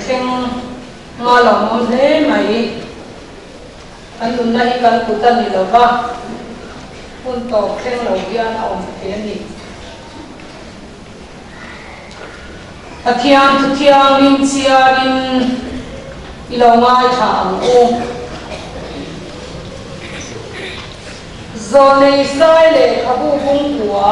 keng nga long hle mai an nun na hi kan putan ni lo ba hun to keng lo hian a om the ni athian thu thiang lim chiarin ilo ngai tha ang u zo nei sai le khabu bung kwa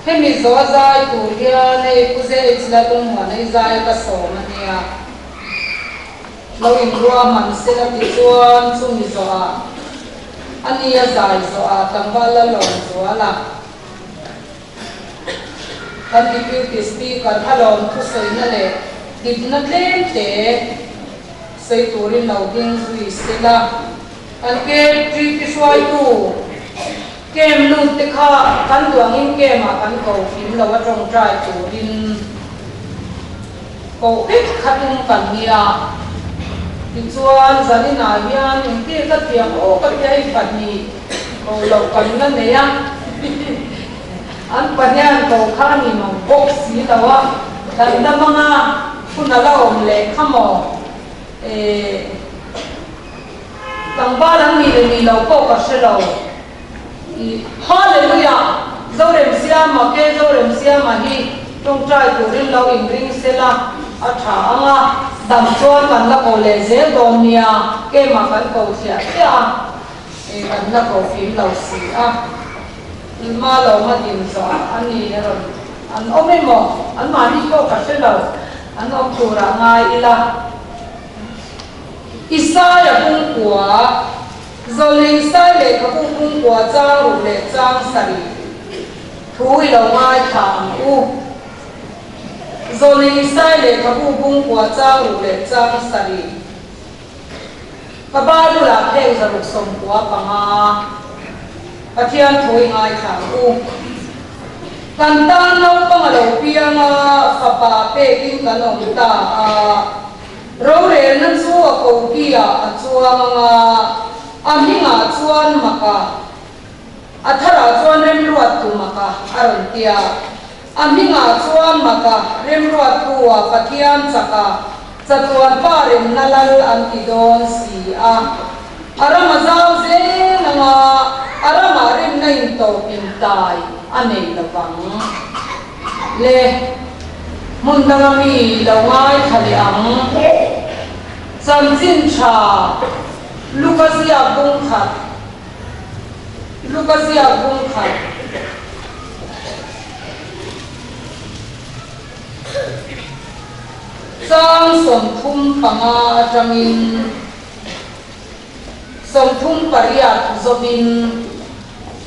hemi zo zai tu hia nei puze ichla tung ma nei zai ka so ma nia lo in ruwa man se la ti chuan chumi zo a ania zai zo a tangwala lo zo ala kan deputy speaker halon thu soi na le dip na tlem te sei turin lo ding zui sela an ke tri ki swai tu kem nu te kha kan duang in kem a kan ko phim lo wa tong trai turin ko ek khatung kan nia ti chuan zanina hian in te ka tiang o ka thei pan ni ko lo kan na ne ya an panyan ko khani ma box si lawa dan da mga kunala om le khamo tang ba lang ni lo ko ka shelo hallelujah zorem siama ke zorem siama hi tong trai turin lo in ring sela a tha anga dam chuan kan la ko le ze donia ke ma kan ko sia sia kan la ko film lo si a ma lo ma din so ani ron an ome mo an ma ni ko ka shelo an om tura ngai ila Isaya kung kwa zoling sai le kapu kung kwa chang ru le chang sari thui lo ngai thang u zoling sai le kapu kung kwa chang ru le chang sari kabadu la pheng za ruk som kwa panga pathian thui ngai thang u kantan lo panga lo pianga khapa pe king kanong ta ro re nan chu a ko kia a chuanga aminga chuan maka athara chuan rem ruat tu maka aron tia aminga chuan maka rem ruat tu a pathian chaka chatuan parin nalal an ti don si a arama zau ze nanga arama rem nain to pin tai anei lawang le mundangami lawngai thaliang chamjin tha lukasia bung khat sang som thum panga atangin som thum pariat zobin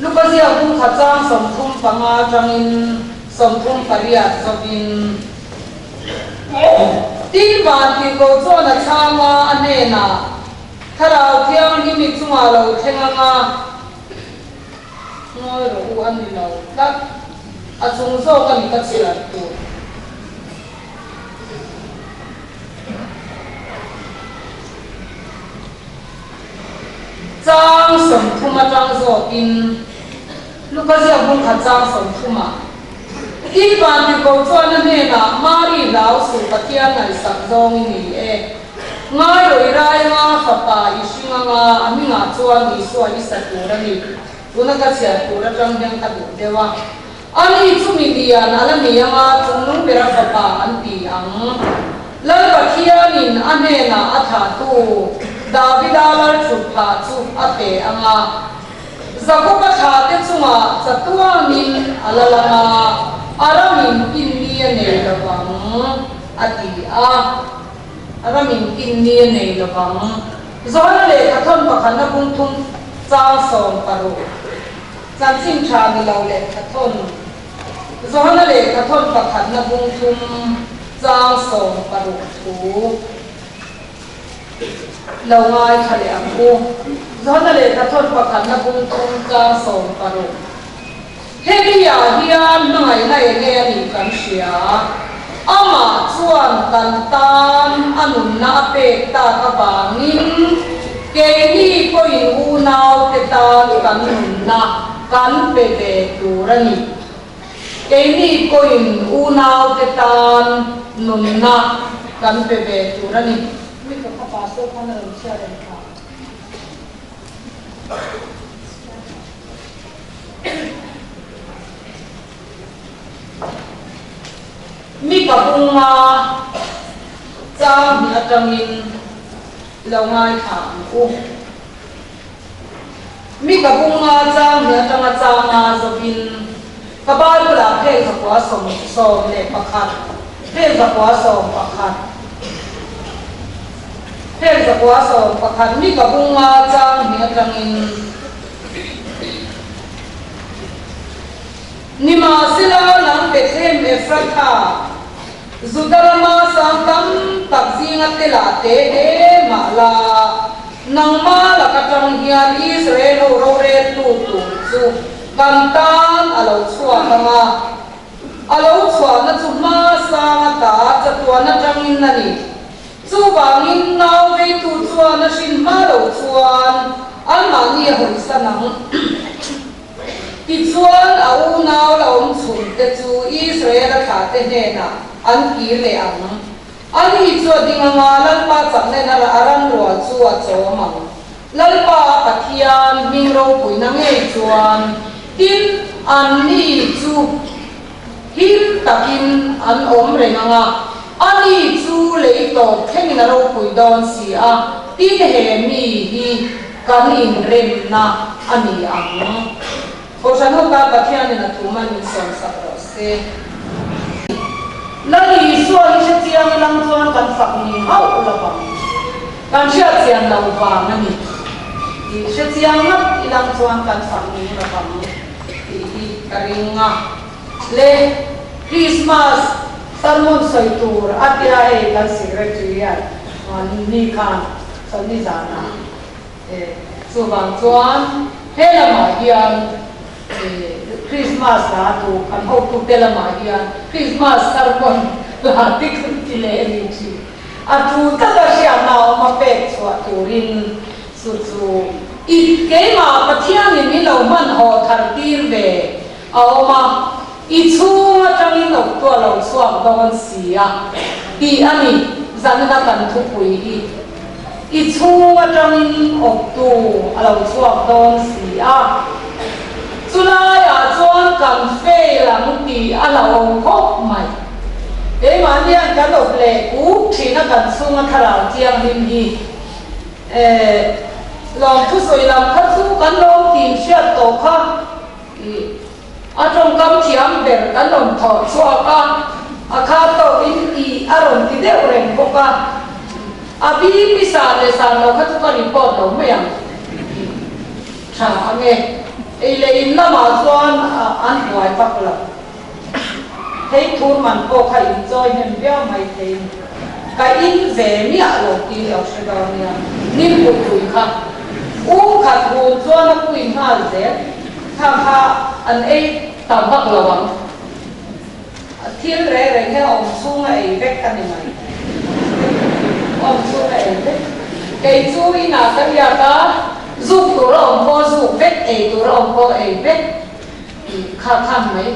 lukasia bung khat sang som thum panga atangin som thum pariat zobin ti ba ti ko chona chama anena tharau thiang hi mi chunga lo thenganga ngoi ro u an ni lo tak a chung zo ka mi ka chira tu chang som thuma chang zo in lukasia bung kha chang som thuma ti ba ti ko chona ne na mari lau su pathian ngai sak zong ni e ngai roi rai nga khapa isinga nga aminga chuan ni so ai satura ni tuna ka sia tura tang yang ka du dewa ani chumi dia nala mi nga chunung pera khapa an ti ang lal pathian in anena atha tu davidalal chupha chu ate anga zakopa tha te chunga chatua min alalama aramin kinni ne lawang ati a aramin kinni ne lawang zona le kathon pakhan na bung thum cha som paru chansin tha ni lo le kathon zona le kathon pakhan na bung thum cha som paru thu lawngai khale amku zona le kathon pakhan na bung thum cha som paru Hebiya hian ngai nai nge ni kan sia ama chuan kan tan anun na pe ta ka bangin ke ni ko in u nau te ta kan nun na kan pe ve turani ke ni koin unau te tan nun na kan pe ve turani mi ka pa so kan ro sia re ka mi ka bunga cha mi atangin lo ngai thang u mi ka bunga cha mi atanga cha nga zobin ka ba lu la phe ka kwa som som le pakhat phe ka kwa som pakhat phe ka kwa som pakhat mi ka bunga cha mi atangin nima sila nang Bethlehem Ephrata Zudarama santam takzinga telate he mala nang mala katang hian Israel rore tu su kantan alo chua na chuma sang ta chatua na tangin nani chu bangin nau ve tu chua na shin ma lo chuan almani hoi sanang Tichuan au nau la chun te chu Israel tha te he na an ki le ang ani chu dinga nga lan pa chak ne na aran ro chu a cho ma lal pa pathian ming ro pui na nge chuan tin an ni chu him takin an om re nga ani chu le to theng na ro pui don si a tin he mi hi kan in rem na ani ang ko san ho ka pathian na tu man ni son sa ro se lali so ni se chiang lang chuan kan fak ni hau la bang kan sia chiang lau ba ngani i se chiang ngat ilang chuan kan fak ni la bang i karinga le Christmas sermon saitur atia e kan secretariat ni kan so ni jana so bang chuan hela ma hian Christmas na tu kan ho tu tela ma hian Christmas sermon la tik ti le ni chi atu ta da sia na ma pe chwa turin su chu i ke ma pathian ni mi lo man ho thar tir ve au ma i chu atang no to lo chwa don sia ti ani zan na kan thu pui i chu atang ok tu alo chwa don sia Sulai a chuan kan fe lam ti ala ong khop mai e man hian kan op le ku thina kan sunga thara chiang him hi long thu soi lam kha chu kan long tin sia to kha a trong kam thiam ber kan long tho chua ka a kha to in i aron ti de reng ko ka a bi pi sa le sa lo kha chu ka report lo me yang tha nge le in na ma chuan an huai pak la thei thur man ko khai enjoy hem bia mai thei ka in ve mi a lo ti lo se da nia nim pu tui kha u khat hu chuan a pu in ha ze kha an e tam bak lawang thil re re he om chung a e vek kan ni mai om chung a e vek ke chu ina ta ya ka giúp tổ lòng co giúp vết ấy tổ lòng co ấy vết khá khăn mấy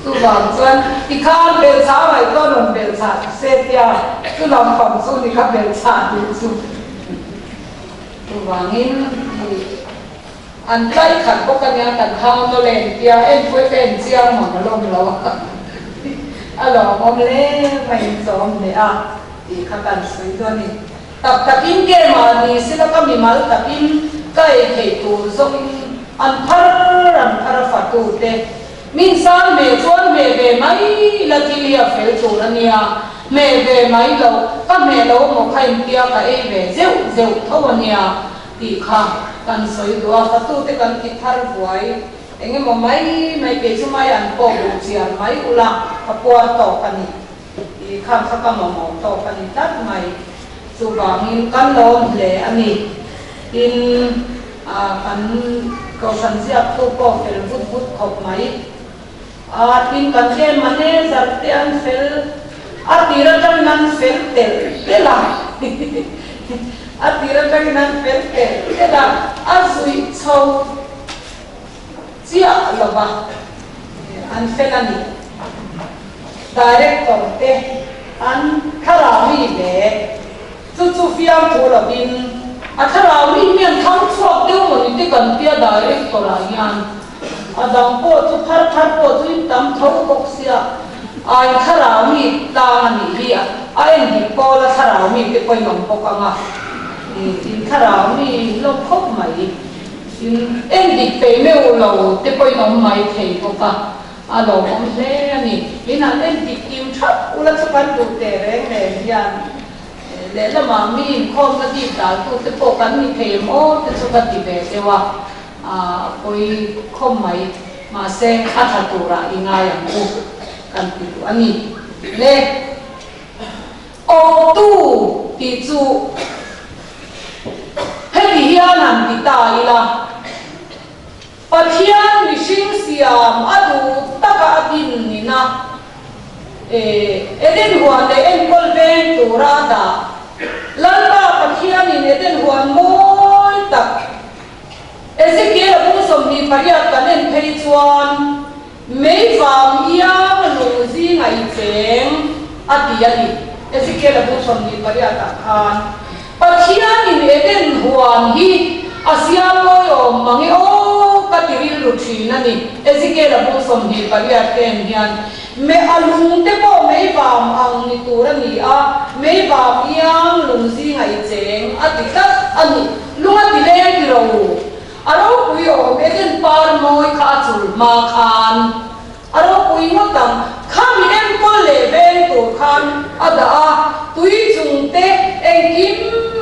tu bằng chân thì khá bền xã vậy tôi làm bền xã xe tia tu làm phẩm su thì khá bền xã thì su tu bằng in anh tay khẩn bốc cái nhà cần thao nó lên tia em với bền chiang mà nó lông lâu alo ông lẽ mày giống để thì khá cần suy cho đi tập takin ke ma ni sila kami mal takin kai ke tu zong an phar fatu te min san me chuan me ve mai la tilia fel tu ania me ve mai lo ka me lo mo khain tia ka e ve zeu thawania ti kha kan soi do fatu te kan ki thar buai enge mo mai ke chu mai an po bu chian mai ula ka po to kani ti kha ka mo to kani tat mai chu bangin kan lom le ani in kan ko san sia tu ko fel but khop mai tin kan ke mane zarte an fel a tira tam nan fel tel la tira kang nan perte kaya azui chau chia lova an felani director te an karami le chu fiam thola bin karami mian thang chuak deu moni te kan pia director la yan adang po chu phar po chu tam thau kok sia ai karami ta ni hi ai ni ko la karami te koi nom pokang in karami lo khop mai in dik pe me lo te koi nom mai thei poka alo om le ani ina dik kim thap ula chukan tu te reng le yan le la ma mi khom na di da tu te pokan ni thei mo te chuka ti be te wa koi khom mai ma se athatura inga yang ku kan ti tu ani le o tu ti chu hei hianan ti tai la pathian li sing siam adu taka din ni na eden huan le en kol ven tura da lanta pathian in eden huan moi tak Ezekiel bu som ni pariat kanen phei chuan mei fam yang lu zi ngai cheng ati ani Ezekiel bu som ni pariat khan pathian in eden huan hi asiam lo mangi o katiril lu thina ni Ezekiel bu som ni pariat ken hian me alung te po mei fam ang ni tura ni mei fam yang lu zi ngai cheng ati kat ani lunga ti le ti ro aro puyo meden par moi kha chul ma khan aro pui mo tam khami em ko le ben to khan ada tui chung te engkim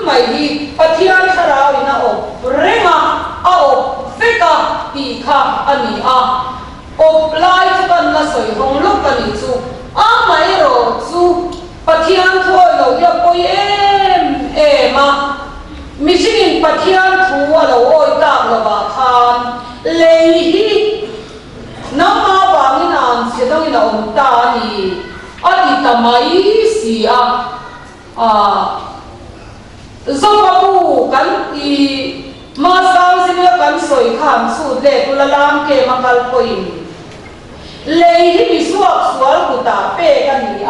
mai hi pathian khara ina o rema o feka ti kha ani o lai kan la soi hong lo kan chu mai ro chu pathian thoi lo ya poi ma Michin pathian thu alo oi tak lo ba khan leihi nama bangin an sedong ina ta ni ati tamai si zobabu kan i ma sang sina kan soi kham su le tulalam ke makal koin leihi mi suak sual kuta pe kan ni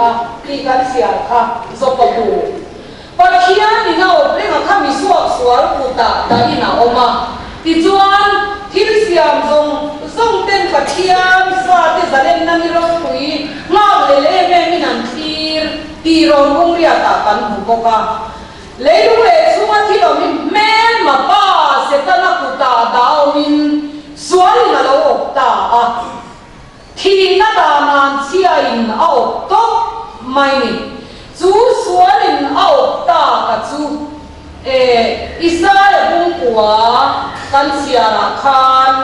ti kan sia kha zobabu pathian ina o prenga khami suak sual puta da ina oma ti chuan thil siam zong ten pathian sa te zalen na ni ro pui nga le me minan ti ro bung ria ta kan bu boka leilu le chunga thilo mi men ma pa se ta na puta da o min sual na lo ta thi na da nan sia in au to mai ni chú sualin au ta ka chu Isaiah bung kwa kan siara khan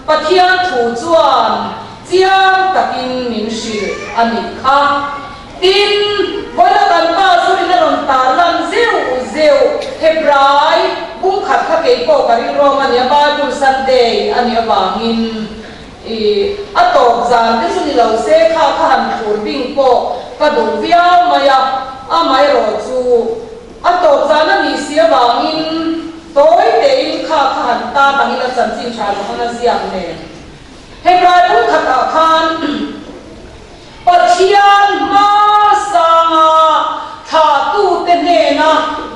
pathian thu chuan chiang takin min shil ani kha tin bola kan pa suri na ron tar lan zeu hebrai bung khat kha ke ko kari romania bible sunday ani awangin atok zan te suni lo se kha han thur bing ko ka dong viau maya mai ro chu atok zan ani sia bangin toi te in kha han ta bangin la chan chin tha ko na siam ne hebrai bu khata khan pathian ma sanga tha tu te ne na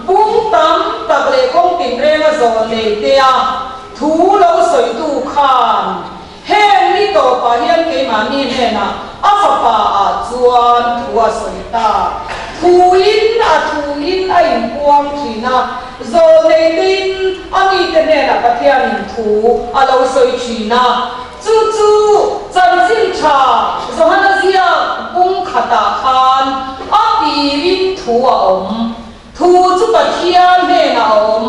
bung tam tak le kong tin re ma zo le te thu lo soi tu khan hen ni to pa hian ke ma ni he na fa pa chuan thua soi ta thuin a in puang thina zo le tin ami te ne na pathian in thu a lo soi thina chu chan chin tha zo hana zia bung khata khan a pirin thu a om thu chu pathian he na om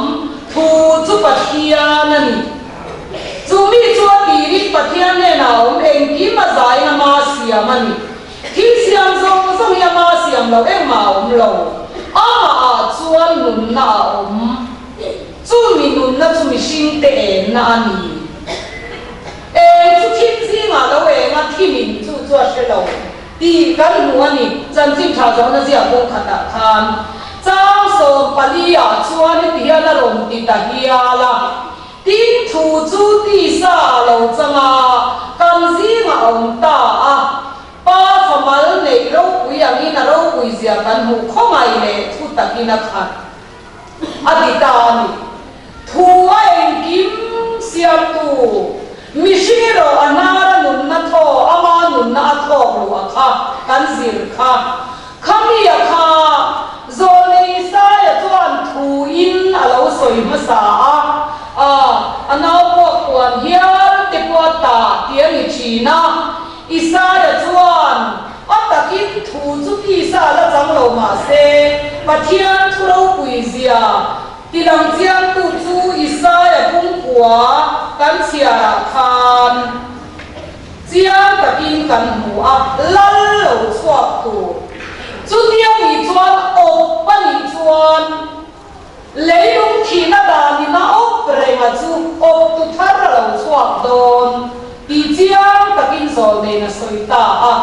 thu chu pathian ani Zumi chua tirit pathian ne na om engki ma zai na ma siam ani thil siam zong ya ma siam lo eng ma om lo chuan nun na om chu mi nun na chu mi sing te en na ani chu thim zinga lo nga thimin chu chua she lo ti kan nu ani chan chin tha zo na zia bong khata khan sang som palia chuan tia la rom ti ta hiala tin thu chu ti sa lo changa kan zinga om ta a pa famal nei ro pui ami na ro pui zia kan hu khomai le thu takina khat adita ni thu ai kim siam tu mishiro anara nun na tho ama nun na tho lu akha kan zir kha khami akha zoli sa ya chuan thu in alo soi masa a anau po kwan hiar te po ta tiang china isa ya chuan atakin thu chu ti sa la chang lo ma se pathian thu ro pui zia tilang chiang tu chu isa ya pung kwa kan siara khan chiang takin kan mu a lal lo chuak tu chu tiang ni chuan op pa ni chuan leilung thina da ni na op renga chu op tu thar lo chuak don ti chiang takin zol ne na soita a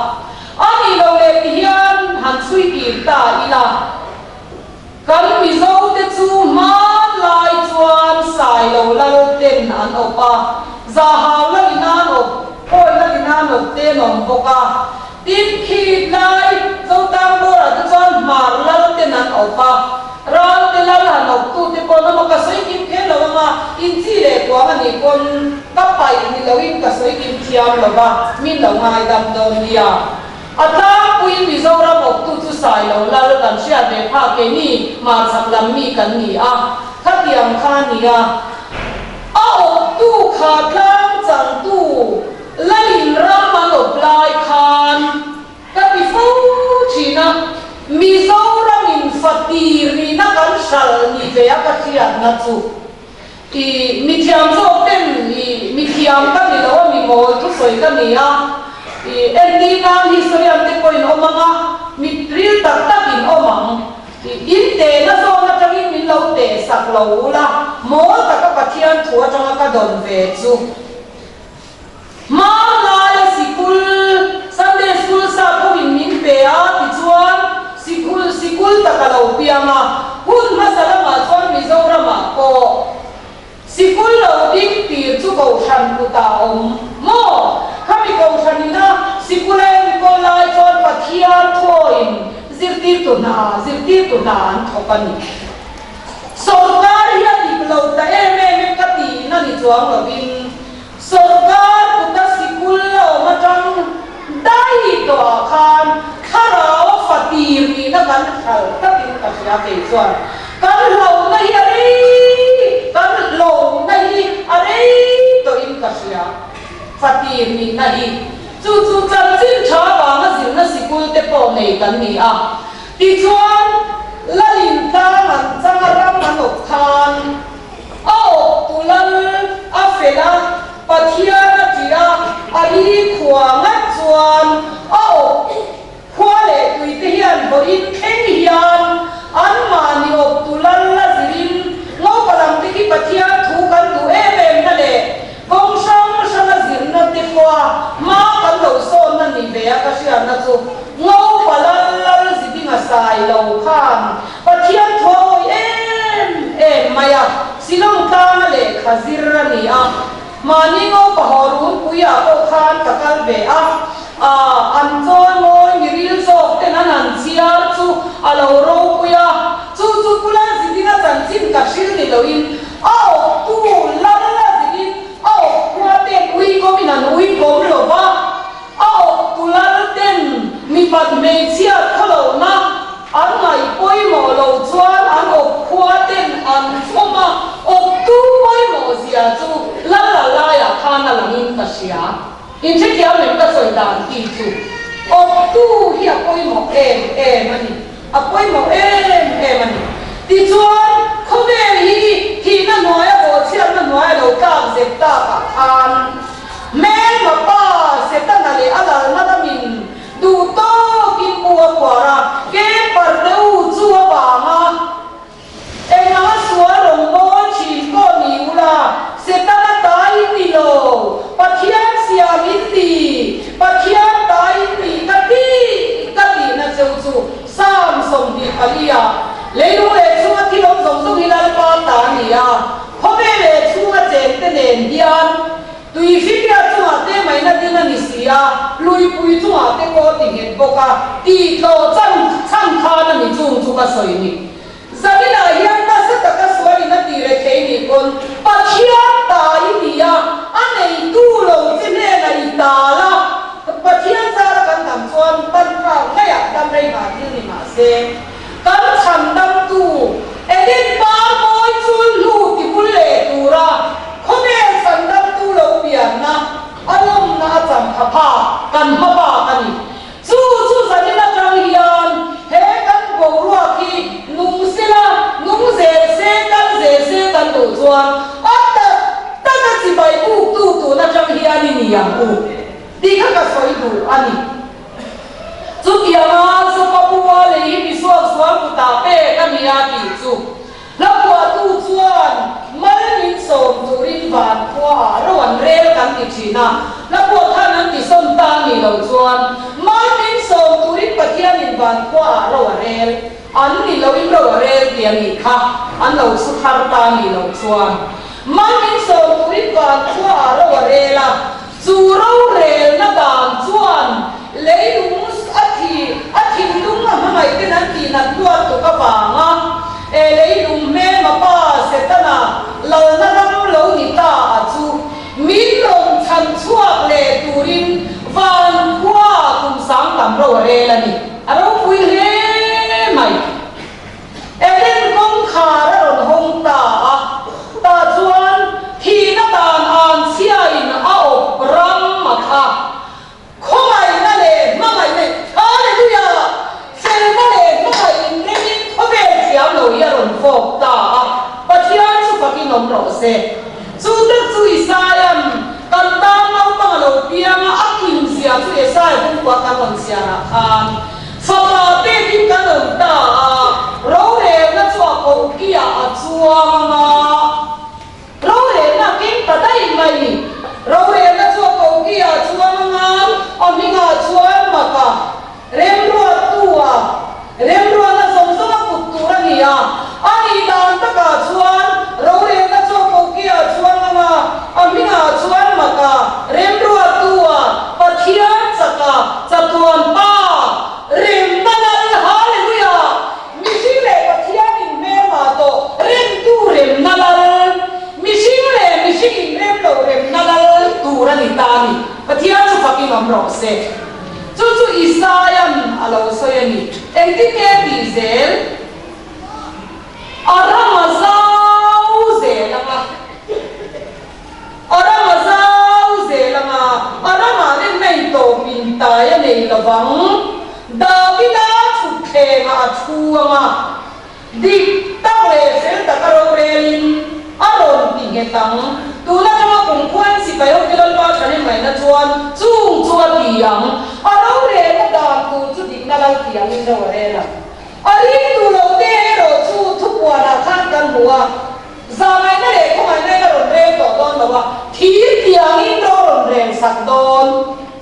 ani lo le hian han sui ti ta ila kan mi zo te chu ma lai chuan sai lo lal ten an opa za haw la inan op poi la inan op te nom boka tin khi lai zo tam bo ra chuan mar lal ten an opa ral te lal han op tu te kon ma ka sai kim khe lo ma in chi le ko ani kon ka pai ni lo in ka sai kim thiam lo ba min lo ngai dam don dia ata pui mi zo ra mok tu chu sai lo lal kan sia de pha ke ni mar sak lam mi kan ni a khatiam kha ni a op tu kha tlang chang tu lalin ram man op lai khan ka ti fu china mi zo ra min fatir ni na kan sal ni ve a ka tia na chu ti mi thiam zo ten ni mi thiam ka ni lo mi mo tu soi ka ni a endina history am te point omanga mitril tak takin omang inte na so na tawin min lo te sak lo la mo ta ka pathian thua tanga ka don ve chu ma la sikul sunday school sa ko min pe a ti chuan sikul ta ka lo pianga hun masala ma chuan mi zo ra ma ko sikul lo dik ti chu ko than ku ta om mo kami ko thanina sikulen ko lai chon pathian thoin zirti tu na an thokani sorkar ya diplo ta em ka ti na ni chuang lo bin sorkar puta sikul lo ma tang dai to khan kharao fatir ni na kan khal ta tin ka sia ke chuan kan lo na hi are kan lo na hi are to in ka sia fatir ni na hi chu chan chin tha ba na zil na sikul te po nei kan ni a ti chuan lalin ta man chang ram man ok khan a ok tulal a fela pathian a tia a ri khwa ngat chuan a ok khwa le tui te hian borin kheng hian an ma ni ok tulal la zilin ngo palam te ki pathian thu kan tu em na le gong sang sang a zil na te kwa ma kan lo so na ni ve a ka sia na chu ngo palal lal zidinga sai lo khan pathian thoi em maya silong ta na le khazir ra ni a mani ngo pahorun puya ko khan takal ve a an chon moi miril so te na nan chiar chu alo ro puya chu pulan zidinga chan chin ka shil ni lo in tu lal la zidin kwa te ui ko minan ui ko lo ba tulal ten mi pat me chia khalo na an ngai poi mo lo chuan an op khwa ten an thoma op tu poi mo zia chu la ya khana langin ka sia in che kia me ka soi dan ti chu op tu hi a poi mo em ani a poi mo em ani ti chuan khome hi thi na noya bo chia na noya lo ka zep ta ka khan men ma pa se ta na le ala na da min du to kin buwa kwara ke par deu chu ba ma e na suwa rong bo chi ko ni ula se ta na tai ni lo pathian sia min ti pathian tai ni ka ti na cheu chu sam som di palia le ya lui pui chunga te ko ti het boka ti to chang kha na ni chung chu ka soi ni zamina hian na sa ta ka soi na ti re thei ni kon pathia ta i ni ya anei tu lo chi ne na i ta la pathia sa ra kan tam chuan pan kha na ya dam rei ma ti ni ma se kan cham dam tu edin pa moi chun lu ti bul le tu ra khome san dam tu lo pian na alom na cham khapa kan hapa ani chu zanina tang hian he kan go ruwa ki nung sila nung ze se kan do chuan atta ta ka chi bai tu na tang hian ni yang u ti kha ka soi du ani chu kia ma so pa puwa le hi mi so ku ta pe ka mi ya ti chu la kwa tu chuan mal min som turin van kwa rawan rel kan ti china la kwa khan an ti som ta ni lo chuan mal min som turin pathian in van kwa rawan rel an ni lo in rawan rel ti ani kha an lo su khar ta ni lo chuan mal min som turin van kwa rawan rela chu ro rel na dan chuan leilung athi lung ma mai te nan ti na tua to ka wanga e leilung me ma pa se ta na lo na ram lo ni ta a chu min long chan chuak le turin van kwa kum sang lam ro re la ni a ro pui he mai e den kong kha ra ron hong ta chuan thi na dan an sia in a op ram ma kha khomai na le ma mai ne hallelujah se na le ma mai in re ni khobe siam lo ya ron fok ta pathian chu pakin om ro se chu ta chu isayam kan ta mau ma lo piang akin sia chu esai bung kwa kan on sia na khan fa ma te tin kan om ta ro le na chu ko kia a chuang ma ro le na kin ta dai mai ro le na chu ko kia chuang ma aminga chuan ma ka rem ro na som kultura ni ya ani dan ta ka chuan ro le na chu ko kia chuang ma aminga chuan ma ka rem ro pathian chaka chatuan pa rem na hallelujah mi sing le pathian in me ma to rem tu rem na mi sing in rem lo rem na tu ra ni ta ni pathian chu pakin om ro se chu isayam alo so yani enti ke diesel aramazau zelanga arama ne nei to pinta ya nei lawang davida chukhe ma chuanga dik ta le sel ta karo relin aron ti nge tang tu na chama kung kwan si kayo kilal pa chane mai na chuan chung chuan tiang aro re na da tu chu dik na lau tiang in ro re la ari tu lo te ro chu thu kwa na khan kan bua za mai na le ko mai na ron re to don lo wa thi tiang in ro ron re sak don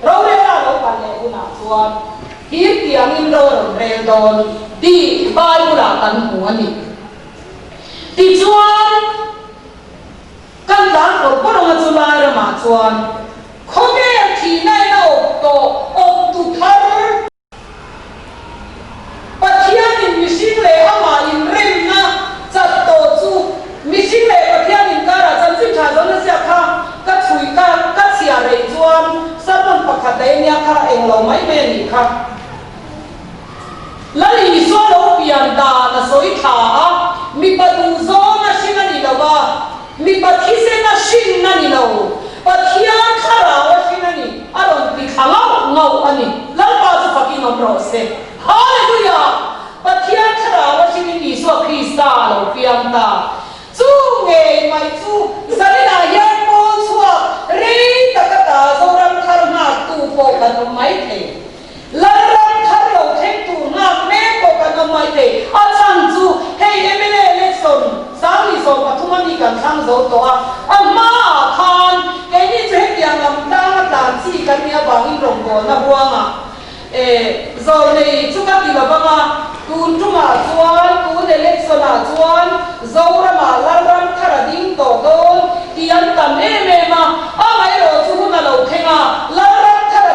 ro re la lo pa le u na chuan thi tiang in ro ron re don di bai u la kan hu ani ti chuan kan ta ko ko ro ma chu lai ra ma chuan khome thi nai na op to op tu thar pathian in mishing le ama in rem na chat to chu mishing le pathian in kara chan chin tha zon na sia kha ka chui ka sia re chuan sabon pakhat dai nya kha eng lo mai me ni kha lali so lo pian da na soi tha a mi pa du zo na shin ani lawa mi pa thi se na shin na ni lo pathian khara wa shin ani aron ti khanga ngau ani lal pa chu pakin om ro se hallelujah pathian khara wa shin ni so krista lo pian ta chu nge mai chu zanina yan po chua re ta ka ta zo ram thar na tu po kan mai the lal ram thar lo thek tu na me po kan mai the a chan chu hey emele election sang ni so pathumani kan sang zo to a ma khan ke ni che yang lam da da chi kan ya bang in rong ko na buanga zo nei chu ka ti ba ba tun tu ma chuan tun election a chuan zo ra ma lal ram thar ding to don ti an tam me ma a mai ro chu na lo khenga lal ram thar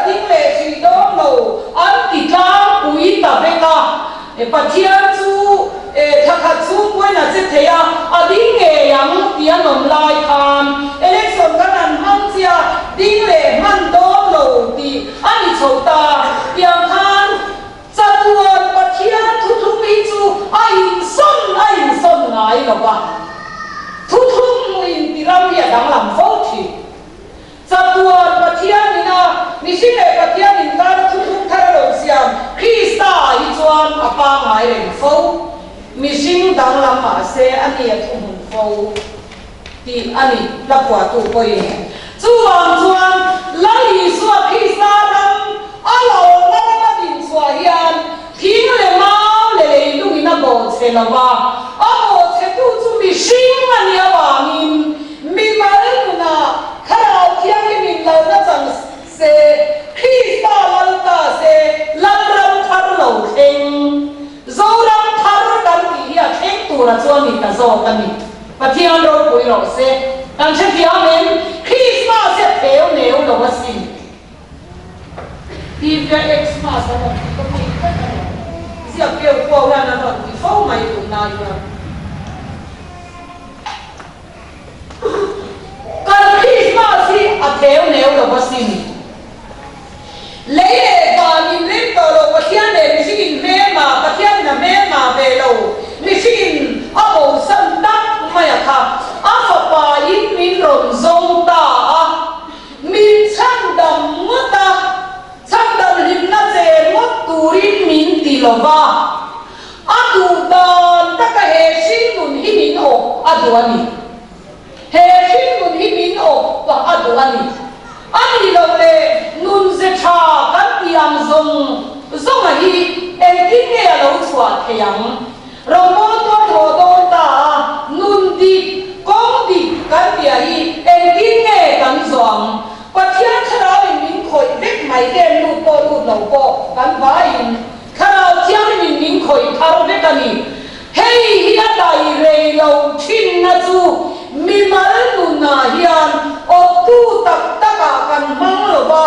pathian chu thakhat chu poina che theya ading nge yang pian om lai khan election kan an hang chia ding le man do lo ti ani chota piang khan chatuan pathian thu thu mi chu ai son ngai lo ba thu thu in tiram ya dang lam fo thi chatuan pathian ina nisile pathian in kar thu thu thar lo siam krista hi chuan apa ngai ren fo missing dang lam ma se ani thum fo ti ani la kwa tu koi chuan lai suwa krista dang alo na din suwa hian thing le mau le lu ina bo che la wa abo che tu chu missing ani awa min mi mal na khara thiang ni min lo na chang se krista lan ta se lan ram thar lo theng zo ram thar kan ti ya theng tu ra chuan ni ta zo ta ni pathian ro pui ro se kan che pia men krista se theu neu lo wa sin ti ve xmas na ko ni ta sia pio ko la na ro ti fo mai tu na ya kan krista si a theu neu lo wa sin lấy ba nghìn lít tờ lộ bát thiên để mình xin mê mà bát thiên là mê mà về lộ mình xin ở bộ sân đắc mà ya khá ở phật bà in mình rộn rông ta mình chăn đầm mất ta chăn đầm hình na dê mất tù rin mình tì lộ va ở tù đàn ta cả hệ sinh mùn hi mình ổ ở tù anh hệ sinh mùn hi mình ổ và ở tù anh ani lo le nun ze cha kan tiam zong a hi en kin nge a lo chua theyang ro mo to tho don ta nun di kong di kan ti a hi en kin nge kan zong pathian khara min khoi vek mai den lu po lu lo po kan va in khara thiang min khoi thar vek ani hei hi a dai re lo thin na chu mi mal nu na hian o tu tak taka kan mang lo ba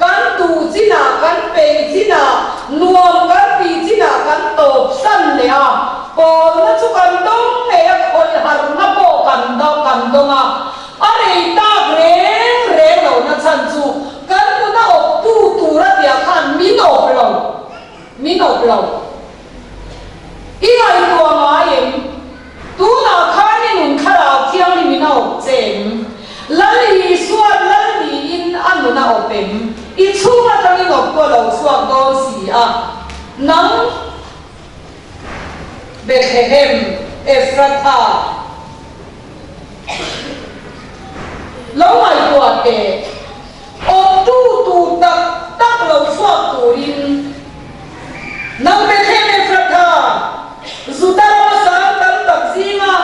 kan tu china kan pe china nuam kan pi china kan top san le a ko na chu kan dong ne a khol har na po kan dong a are ta re lo na chan chu kan nu na o tu ra dia khan mi no lo i ai to ma yem tu na khan ni nun khara thiang ni mi na o chen lali suat lali in anu na opem I chunga tangi ngọc ko lo suak do si a nang Bethlehem Ephrata lo mai ko te o tu tak lo suak tu in nang Bethlehem Ephrata zutara sa tan tak zinga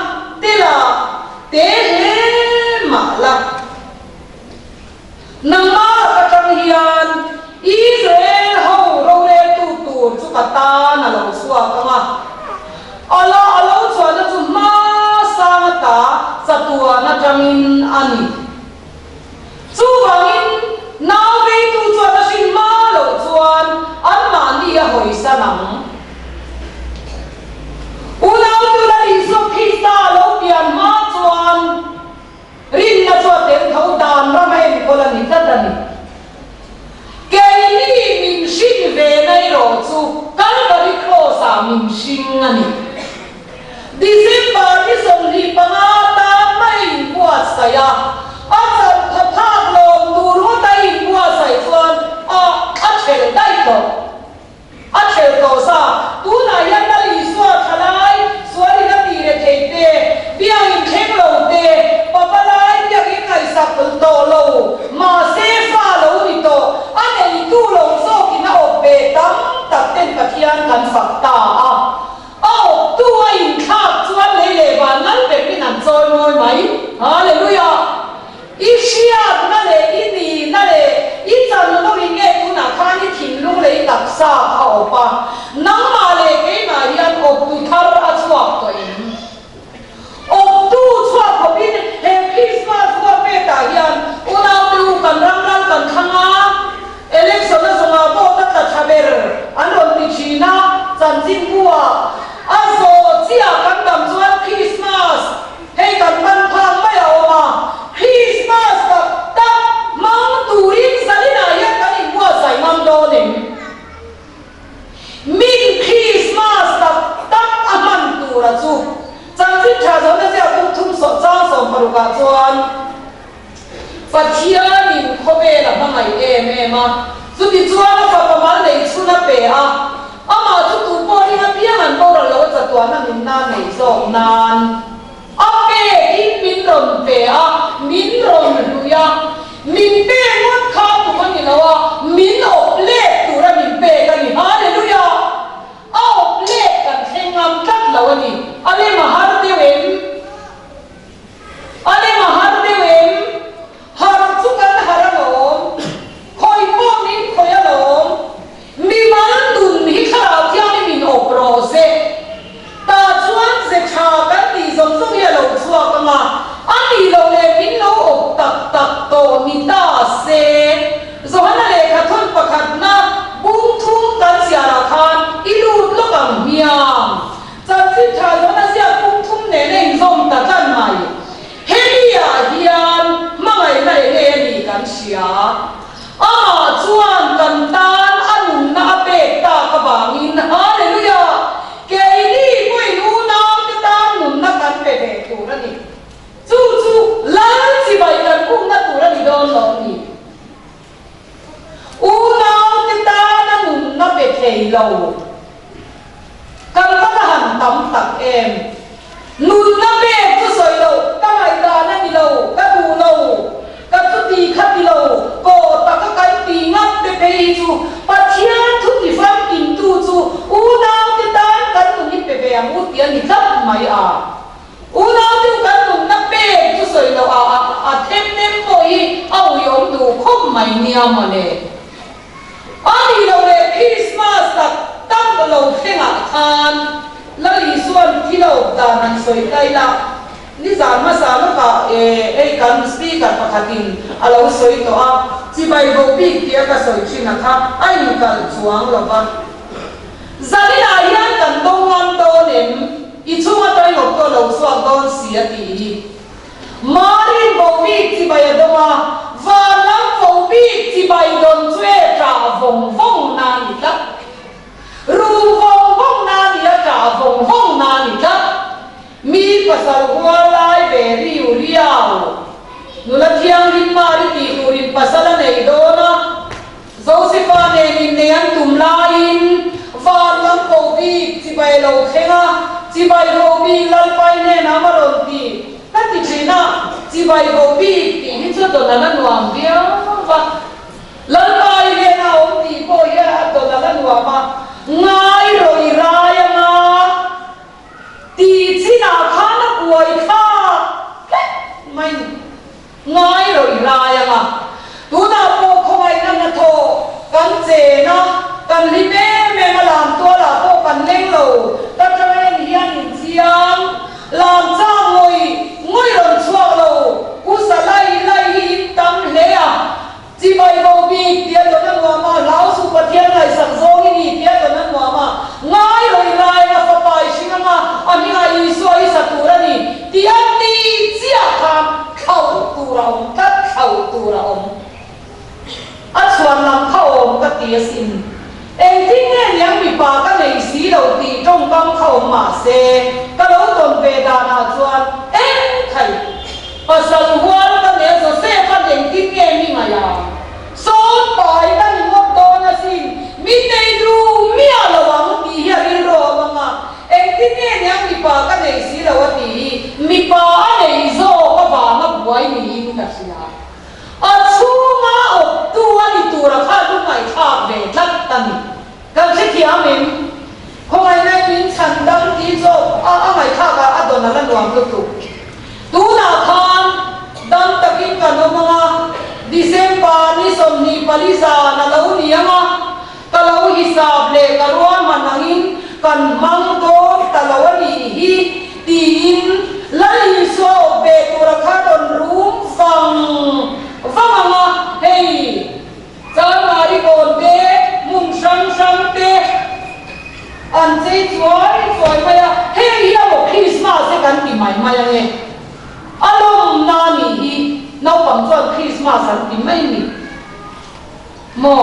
tela te he ma la nang ma ka tang hian Israel ho ro le tu chu ka ta na lo suak ma alo chwa na chu ma sa ta satua na tangin ani chu wangin naw ve tu chwa na sin ma lo chuan an ma ni a hoi sanang unaw tu la iso khisa lo pian ma chuan rin na chwa ten thau dan ra mai ko la ni ta ni ke ni min shin ve nai ro chu Calvary cross a min shin ani December ni song hi panga ta mai buat saya asan thak lo tur มาไงมาสุดที่ชัวร์ก็ประมาณเลยชุนเปียอามาชุดตัวพอที่มันเพียงมันโบราณแล้วจะตัวนั้นนานในสองนานอาเป้ที่มินรอนเปียมินรอนดูยามินเป้วัดข้าวตัวนี้แล้วว่ามินอบเล็กตัวนั้นมินเป้กันนี่ฮาเลลูยาเอาเล็กกันเข่งงามจัดแล้วนี่อะไรมาฮาร์ดเวมอะไรมาฮาร์ดเวมฮาร์ดสุกันฮาร์ดลมคอยป้อนนิ้คอยลมมีมันดุนฮิคาราที่อันนี้มินอบโรเซตาชวนเสชากันดีสมสุขยาลงชัวกันมาอันนี้เราเลยมินเราอบตักโตนิตาเซสวรรค์เลยขัดทุนประคัดนะบุ้งทุ่งกันเสียราคาอิรูดลูกอังเมียจัดสิชาสวรรค์เสียบุ้งทุ่งเนเน่งส่งตาจันใหม่เฮียเฮียนมาไงในเล่นี่กันเสียชวนกันตานอันนาเปตตากบางินฮาเลลูยาเกลี่มวยนูน้ำจะตานหนุนนักกันเปเปตูนั่นนี่จู่ล้านสิใบกันพุ่งนักตูนั่นนี่โดนหลอกนี่น้ำจะตานหนุนนักเปเทโลกันก็หันตำตักเอ็มหนุนนักเปก็สวยโลก็ไงตานั่นนี่โลก็ดูโลก็ทุกทีขัดดีโลก็ตะก็กันตีงับเปเปจูปัจเจียนทุกทีฟังกินตูจูน้ำจะตานกันหนุนนี่เปเปอมุดเดียนี่จับไม่น้ำที่กันหนุนนักเปก็สวยโลเทมเนมโอยเอายอมดูคบไม่เนียมันเลยอันนี้เราเลยคริสต์มาสตั้งเราเข่งทานแล้วอีส่วนที่เราดานันสวยได้ละนี่สามมาสามก็การสปีกันประคันเราสวยตัวที่ไปโบบีเกี่ยวกับสวยชินะครับไอ้กันสวงเราบ้างจะได้รายงานกันตรงวันโตเนี่ยอีช่วงตัวเราตัวเราสวงโดนเสียดีมาริโบบีที่ไปดูว่าวันนั้นโบบีที่ไปโดนช่วยจ่าฟงนานอีกแล้วรู้ฟงนานอีกแล้วจ่าฟงนานอีกแล้วมีภาษาหัวลายเบรีอุริยาวนุลเทียงริมมาริตีตูริมภาษาละในโดนะโซซิฟาเนนินเนียนตุมลายินวันนั้นโบบีที่ไปโลเคงะที่ไปโบบีลัลไปเนนามาลนตีนั่นที่จีน่าที่ไปโบบีที่นี่จะโดนนั่นวางเดียวว่าลัลไปเนนาอมตีโบยะโดนนั่นวางมาง่ายรอยรายมาตีที่นาข้านักวยข้าไม่ง่ายรอยรายมาดูน่าโปคอยนั่นนะโทกันเจนะกันลิเม่มาลามตัวละโปกันเล่งโลกันจะไม่เลี้ยงเสียงลามจ้างงวยหล่นชัวโลกุศลไล่ตั้งเลี้ยจีบายโบบีเดียตัวนั้นว่ามาลาวสุปเทียนไงสักโซกินีเดียตัวนั้นว่ามาง่ายเลยง่ายนะฟ้าไปชิงมาอันนี้ไอ้สวยสักตัวนี้เดียนี้เสียคำเข้าตัวเราตัดเข้าตัวเราอัศวรรณเข้าก็เตียสินเองที่เนี่ยยังมีปากกันในสีเราตีจงต้องเข้ามาเสก็เราตนเวดานาจวนเอ๊ะใครภาษาหัวกันเนี่ยจะเสพกันเองที่เนี่ยมีมาอย่างโซนปล่อยกันงดโดนสิมีในดูมีอะไรวะมีเฮียริโรมังอ่ะเองที่เนี่ยยังมีปากกันในสีเราตีมีปากในโซก็ปากมาบวยมีอินดัชยาชูมาอบตัวนี่ตัวราคาทุกไหนข้าเวทัดตันกันเชี่ยมินคงไอ้ในมินฉันดังที่โซไหนข้ากันอดอนนั่นรวมลุกดูนาคานดังตะกินกันมาดิเซมบานี่สมนีปาลิซานาเลวนี่ยังตะเลวฮิซาบเลกรัวมันนังอินกันมังโตตะเลวนี่ฮีตีนไล่โซเบตุราคาดอนรูมฟังมาเฮ้ยจานาริโกนเตมุงชังเตอันเจ๊สวยมาyaเฮ้ยเราคริสต์มาสกันปีใหม่มายังไงอารมณ์นานี่น้าปังจวนคริสต์มาสกันปีไม่มีหมอ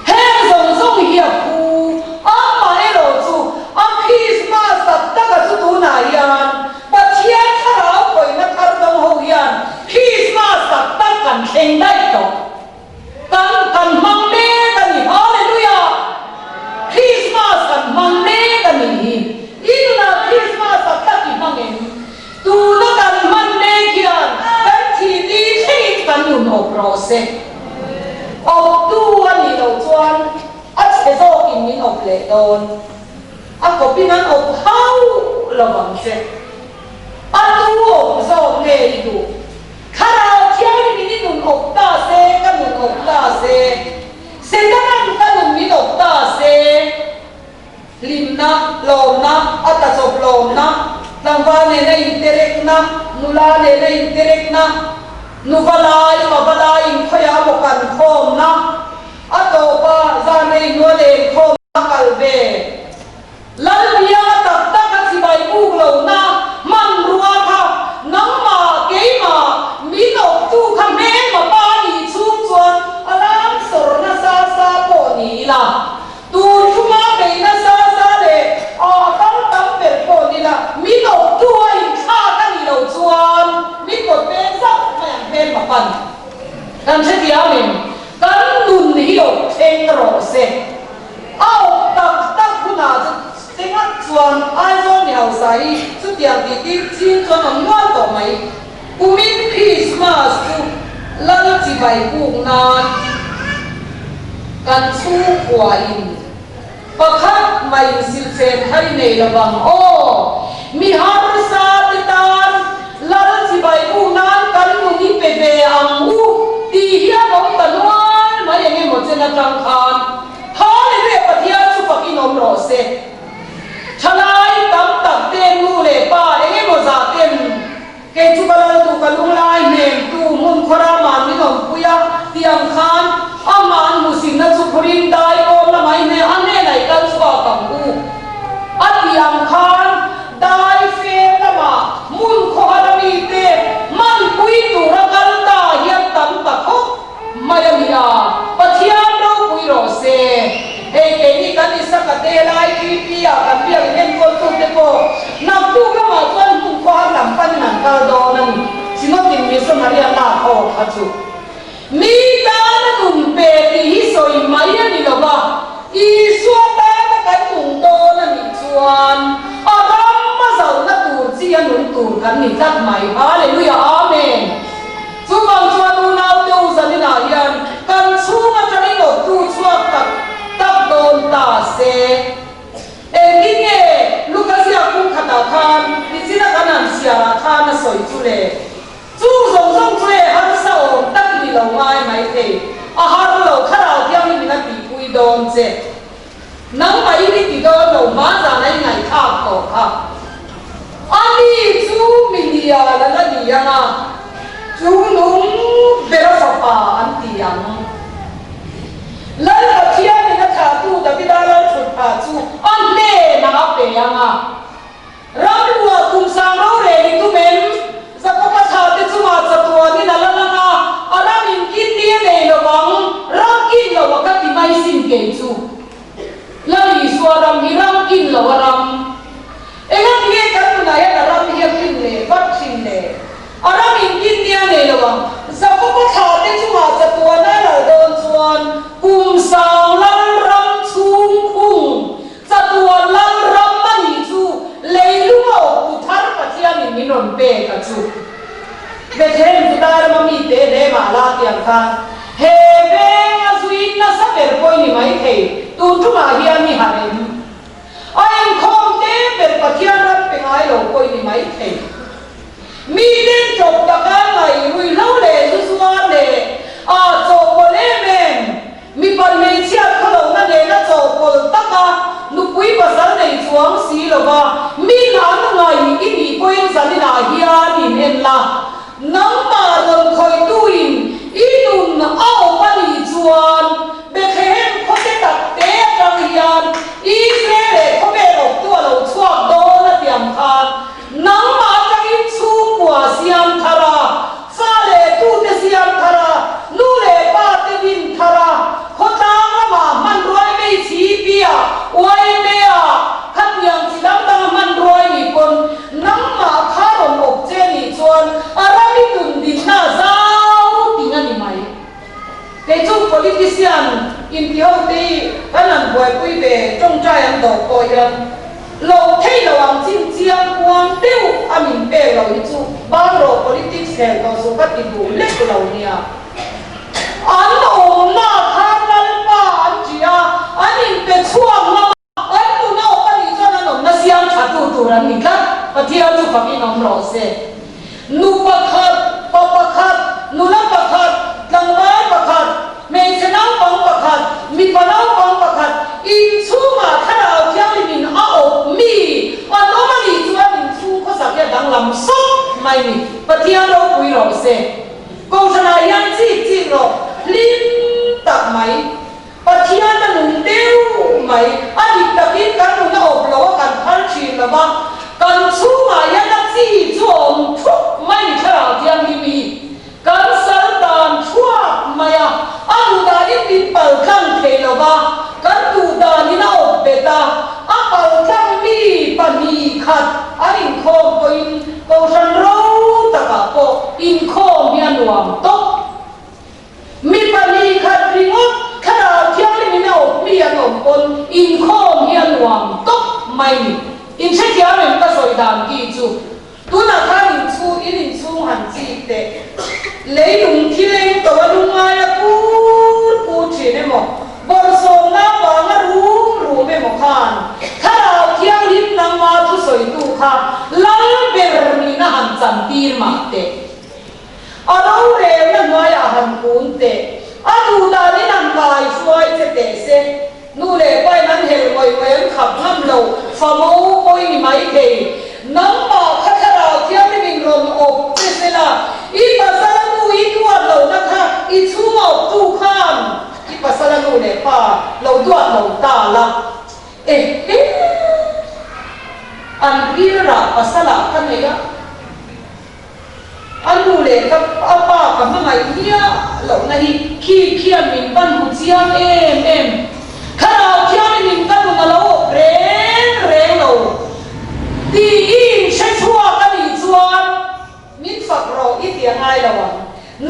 เฮ้ยส่งเหียกูมาเอโรจูคริสต์มาสตัดตะกัดตุนายันปัจเจียนข้าวปอยนักการดงหูยันคริสต์มาสตัดตะกัน เข่งได้ต่อกันมังเน่กันนี่ฮาเลลูยาคริสต์มาสกันมังเน่กันนี่อินนาคริสต์มาสตักอีมังเองตูนักันมันเน่กิอันกันที่ดีเข่งกันอยู่นอกโปรเซสอบตัวนี่เราจวนอัดเสโซกินมินอบเลโดนอักกบินันอบเฮาระวังเซอัดตัวอบโซเนยดูคาราเทียนมินินุนอบตาเซกันนุนอบตาเซเซตันกันนุนมินอบตาเซลิมนะลมนะอัตจบลมนะตังวาเนเนอินเตเรกนะนุลาเนเนอินเตเรกนะนุบลายมาบลายขยาบกันโคมนะอัตโตปะจานในนัวเลนโคมนักลเบลัลเบียตักตักสิบายบุกเหล่านะมันรัวค่ะน้ำมาเกยมามีนกจูขมเมมาปานีชุมชนอลามสรณซาซาโปนีละตูนชุมาเบนะซาซาเลตั้งเปิดโปนีละมีนกจูไอ้ข้ากันนี่เราชวนมีกดเป็นสักแม่เป็นมาปันกันเช่นเดียวกันกันดุนหิโอเองรอเซเอาตักคุณอาจะเสียงชวนไอ้ชวนเหนียวใสสุดยอดดีจีนชวนน้ำต่อไหมกูมีคริสต์มาสกูลังจีใบกูนานกันสู้กว่าอินประคับไม่สิเฟนให้ในระวังโอ้มีฮาร์ซาติตานลังจีใบกูนานกันมุนีเปเบอังอูตีเฮียน้องตะนวนมาอย่างนี้หมดเจนจังคานฮาเลเวปะเทียสุปกินอมโรเซชลายตั้มตักเต้นนูเลป้าอย่างนี้หมดซาเต้นเกจุบาลตุกันลุงไลเนมตูมุนครามันมินอมปุยะเตียงคานอามันมุสินนัสุพรินได้โอมละไมเนอันเนไหนกันสวากังกูอัดเตียงคานได้เฟตมามุนโคฮารามีเตมันปุยตูระกันตาเฮียตั้มตักฮกมาดามิยาปะเทียนเราปุยโรเซเอเกนี่กันนิสักเตลายทีปียกันเบียงเห็นคนตุเตโกนับตู้ก็มาจนมุนโคฮาราปันนันกาโดนันสิโนติมิสมาเรียนาโอฮัจูมีตาหนุ่มเปรีฮิโซอิมายันนี่ละว่าอีส่วนตากันตุงโตนันชวนอารามมาสาวนักตูจียนุนตูกันนี่จัดใหม่ฮาเลลูยาอาเมนสุบังชวนนูนาวเดียวสันนินายันกันชูมาจะได้หนดตูชวนตักโดนตาเซเอ็งนี่เง่ลูกเสียคุ้มขัดทานดิจินักนันเสียทานน่ะสวยจุเลจูส่งจุเลฮันเศร้าตักมีเราง่ายไหมเตอาหารเราข้าวเที่ยวนี่มีนักปีกุยโดนเจนังไปนี่ติดโดนเรามาจากไหนไงข้าวต่อค่ะอันนี้จูมิเดียแล้วก็ดียังอ่ะจูนุ่งเบลสปาอันตียังแล้วเที่ยวนี่นักข่าวตู้แต่พี่ดาราชุดผ้าจูอันเล่นักเปียงอ่ะเราดูว่าคุณสาวเราเรียนตุ้มเอ็มสักพักชาติจูมาสัตัวนี่นั่นละนะอะไรมินกินเนี่ยเลยระวังรักกินระวังก็ที่ไม่สิ้นเกจูแล้วอีสวรรค์มีรักกินระวังเอ็งเงี้ยกันตัวไหนอะรักเฮียกินเลยวัดกินเลยอะไรมินกินเนี่ยเลยระวังสักพักชาติจูมาสัตัวนั่นละโดนชวนกุมสาวลังรำชุ่มคุ้งสัตัวลังรำมันอีจูเลยรู้ว่าอุทานปัจจัยนี่มีนนเปกจูเวทเห็นตุดาร์มามีเตเดมาลาเตียงคานเฮเวงอสุอินนัสเปรโกนี่ไม่เทตูทุมาเฮียนี่ฮาริมไอ้คอมเตเปรปัจจัยนั้นเป็นไอ้โลโกนี่ไม่เทมีเด่นจบตะการไหลรุยเล่าเลยสุสวานเลยจบโบเลเมนมีปัญญาเชี่ยวเขาเรานั่นเองนะจบโบตะกานุกุยภาษาในช่วงสีหรอวะมีหลานไงอินีกุยสันนินาเฮียนี่เห็นละน้ำมาลงคอยดูอินอีนุ่นเอามาลีจวนเบคเฮมเขาจะตัดเตะจังยันอีเซ่เขาเบรกตัวเราช่วงโดนละเตียมคานน้ำมาจะอินชูกว่าเสียมทารา กินที่ห้องตีก็นั่นป่วยปุ้ยเบจงใจอันดอกปอยกันเราเที่ยวระวังจิ้มเจียงกวางเตี้ยวอามินเป้เราอีจูบ้านเรา politics แห่งต่อสู้กับติดูเล็กเราเนี่ยอันโอ้หน้าทางนั้นป่าอันจีอาอันนี้เป็นช่วงนะอันนู้นเอาไปนี่จนนั้นน่ะเสียงชัดตัวนั้นนี่กันปะเที่ยวจุฟังอีน้องรอเซ่นูปะคัดปะปะคัดนูนับปะคัดลังไม้ปะคัดเมษน้ำปังปะคัดมีปะน้ำปังปะคัดอินชูมาถ้าเราเที่ยวมินเอามีอันนู้นมันอีจูอันอินชูก็สักแค่ดังลำซุปไม่มีปะเที่ยวเราคุยรอเซ่กูจะนายยังจีรอลิ้นตักไหมปะเที่ยวนั่นนุ่งเดียวไหมอันนี้ตะกี้กันนุ่งเอาโปรกันพันชีละบ้างกันชูมายังนักจีจอมทุกไม่มีขนาดยังมีกันสันดานชั่วมาอะอันดูดานี่มีเปิดข้างเทละบ้างกันดูดานี่น่าอบเบต้าอันเปิดข้างมีปนีขัดอันอินโคมอินโกชันรู้ตะกะโปอินโคมเมียนวมโตมีปนีขัดริงอขนาดที่อันนี้น่าอบเมียนวมคนอินโคมเมียนวมโตไม่มีอินเช่นที่อันนี้ก็สวยดำกี่จูตัวนักข่าวอินชูหันจีเตะเลยลุงที่เล่นตัวลุงมาพูดชีเนี่ยมั้งบอลส่งน้ำบอลรู้ไม่มั้งขันถ้าเราเที่ยวริมน้ำมาทุสวยดูค่ะลังเบอร์มีน่าหันจันตีมาเตะเราเรียนนั่นว่าอย่าหันกุนเตะดูตานี่นั่งกายช่วยเตะเส้นนู่นเลยไปนั่นเห็นไว้ขับน้ำเราฟาร์มโอ้ยนี่ไม่เทน้ำมาข้าเราเที่ยวไม่มีลมอบเสร็จละอีภาษาลูอีตัวเรานะคะอีชั่วตู้ข้ามอีภาษาลูเนี่ยป่าเราตัวเราตาละอันวิระภาษาละกันเนี่ยอันนู้นเลยกับป้ากับแม่เนี่ยเราเนี่ยขี้มินบันหุ่นเสียงข้าเราเที่ยวไม่มีกันเราเร่งเราดีอินใช้ชั่วกันอีจวนมิตรฝักเราอีเดียง่ายละวัน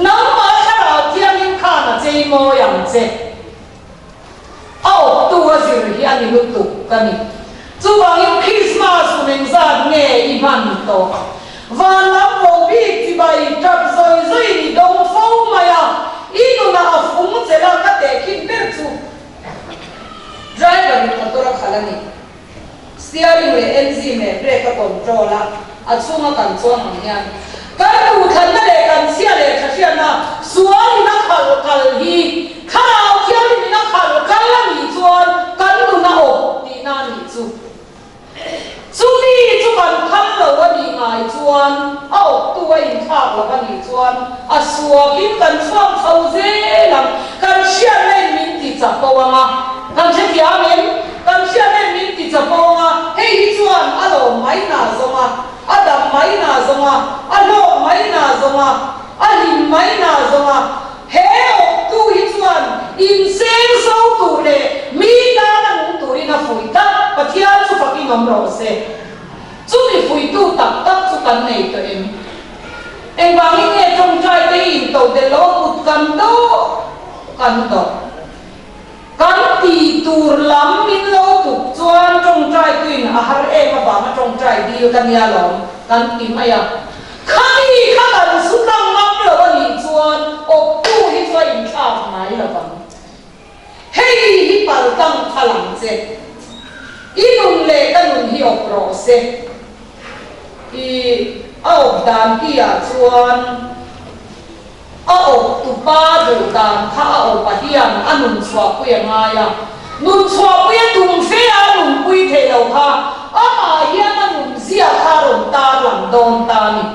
น้ำมาข้าเราเที่ยวยิ่งข้าน่ะเจโมอย่างเจเอาตัวสิริอันนี้ลุตุกันนี่จู่บางยิ่งคริสต์มาสสุนิงซาดเงยอีพันโตวันน้ำโมบิที่ใบจับซอยนี่ดงฟ้ามาอ่ะอีนูน่าฟุ้งเจริญกันแต่คิดเบอร์จูไดรเวอร์นี่ตัวรักขลังนี่steering เลย engine เลย brake control ละอัดช่วงกันช่วงอย่างเงี้ยกันดูทันนั่นเลยกันเสียเลยเสียนะส่วนนักขัลฮีข้าวเที่ยวนี่นักขัลกันละมีส่วนกันดูน่าอบดีน่ามีจู่นี่จู่กันทันเราวันนี้ไงส่วนเอาตัวอินทากเราวันนี้ส่วนส่วนกินกันช่วงเขาเจ๊ลังกันเชื่อเล่นมินติจับตัวมากันเชื่อที่อามินกันเชื่อเล่นมินติจับตัวมาเฮ้ยส่วนเราไม่น่าสมาดำไม่น่าสมาโลกไม่น่าสมาลิมไม่น่าสมาเฮ้ยตัวส่วนอินเซนโซตัวเลยมีด้านนั้นตัวนี้น่าฝุ่ยตาปะเที่ยวสุฟักกินน้ำร้อนเซ่จู่มีฝุ่ยตัวตักสุกันในตัวบางทีเนี่ยจงใจได้ยินตัวเดลล์กุดกันโตกันตีตูร์ล้ำมินโลตุกจวนจงใจตุยนะฮาร์มาบามาจงใจดีกันยาหลงกันตีมายังข้านี่ข้ากันสุดลังมักเลยวันนี้จวนอบตู้ที่จวนอินชาบไหนละบังเฮ้ยฮิปัลตังพลังเซอีนุ่มเล็กกันนุ่มฮิอบโรเซอีเอาดานที่อาจวนเอาตุป้าดูดานข้าเอาปะเดียนอันนุ่มสวบเวียงไงนุ่มสวบเวียงนุ่มเฟียนุ่มปุยเทลค่ะมาเฮียนนุ่มเสียคารมตาหลังโดนตานี่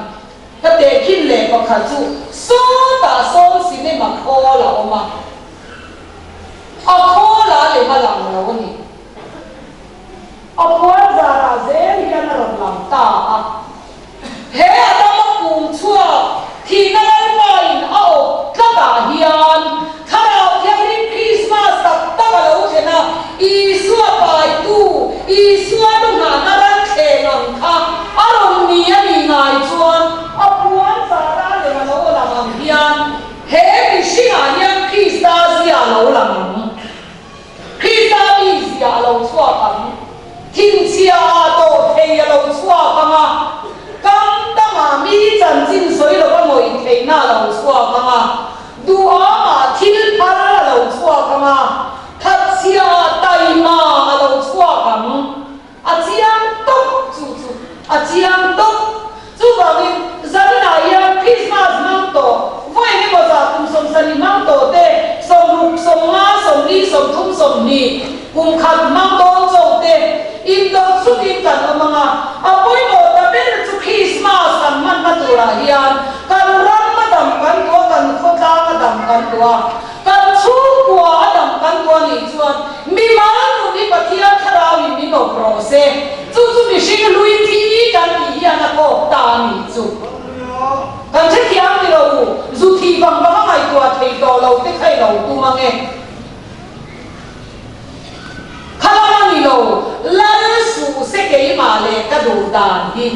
ก็เด็กขึ้นเล็กกว่าข้าจูโซตาโซสิเนมาโคละออกมาโคละเลยมาหลังเราวันนี้โคละจะราเซนยันรับหลังตาเฮ้ยต้องมาปุ่มชั่วที่นั่นไปเอาก็ตาเฮียนถ้าเราเที่ยวริมคริสต์มาสตักตะวันเราเห็นนะอีสัวไปตู้อีสัวต้องหาหน้ารักเขนังค่ะอารมณ์นี้มีนายชวนปวนสาระเลยมาเราหลังเฮียนเฮ้ยชิงานยังคริสต์ตาเสียเราหลัง chia tổ thầy lâu xóa bằng à cam đam à mi chân chín suy lâu bằng ngồi thầy na lâu xóa bằng à đua mà thiên phá lâu xóa bằng à thật chia tay mà lâu xóa bằng à chiang tóc chú à chiang tóc chú bảo mình dân này Christmas mang tổ vậy nên bây giờ cùng sống sinh mang tổ thế sống lục sống ngã sống đi sống thung sống đi cùng khát mang tổ châu thế in đâu suốt in cần ở mga mỗi một ta biết là chú Christmas cần mang cái tổ là hiền cần rắm mà đầm cần tua cần khô đa mà đầm cần tua cần chú qua đầm cần tua này chuan mi mang nó đi bắt hiền khá là mi nộp rose chú mi sinh lui thi cần đi hiền là có ta này chú cần chết hiền đi đâu dù thi bằng bằng ngày tua thì đồ lâu thế khai lâu tu mang nghe khalaman ilo lalu su se kei male ka do dan hi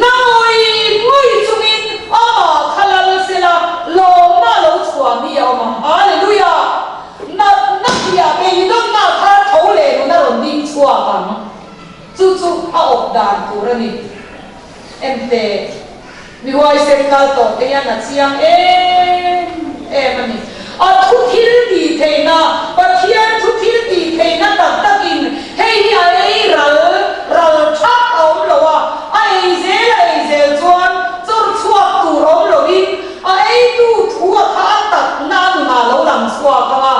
noi ngoi chungin khalal sela lo na lo chua mi ma hallelujah na ya be do na kha thau le na ron ding chua kam chu op dan tu ra ni emte mi wai se kal to te ya na chiang mani thu thil ti the na pathian thu thil ti the na takin hei hi ai ral thak om lo wa ai zel chuan chur chuak tu rom lo in ai tu thua kha tak na ma lo lam chua ka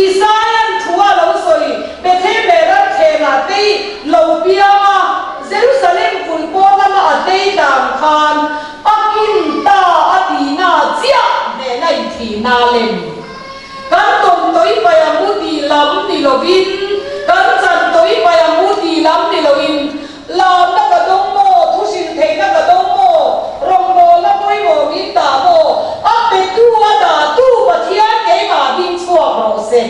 Isaiah thua lo soi be the be ra the na te lo pia ma Jerusalem kul po ma ate dam khan pakin ta atina chia ne nai thi na lem kan tom toi payamuti lam ni lovin kan chan toi payamuti lam ni lovin la na ka dong mo thu sin thei na ka dong mo rong mo la moi mo mi ta mo a pe tu ada tu pathian ke ma bin chua ro se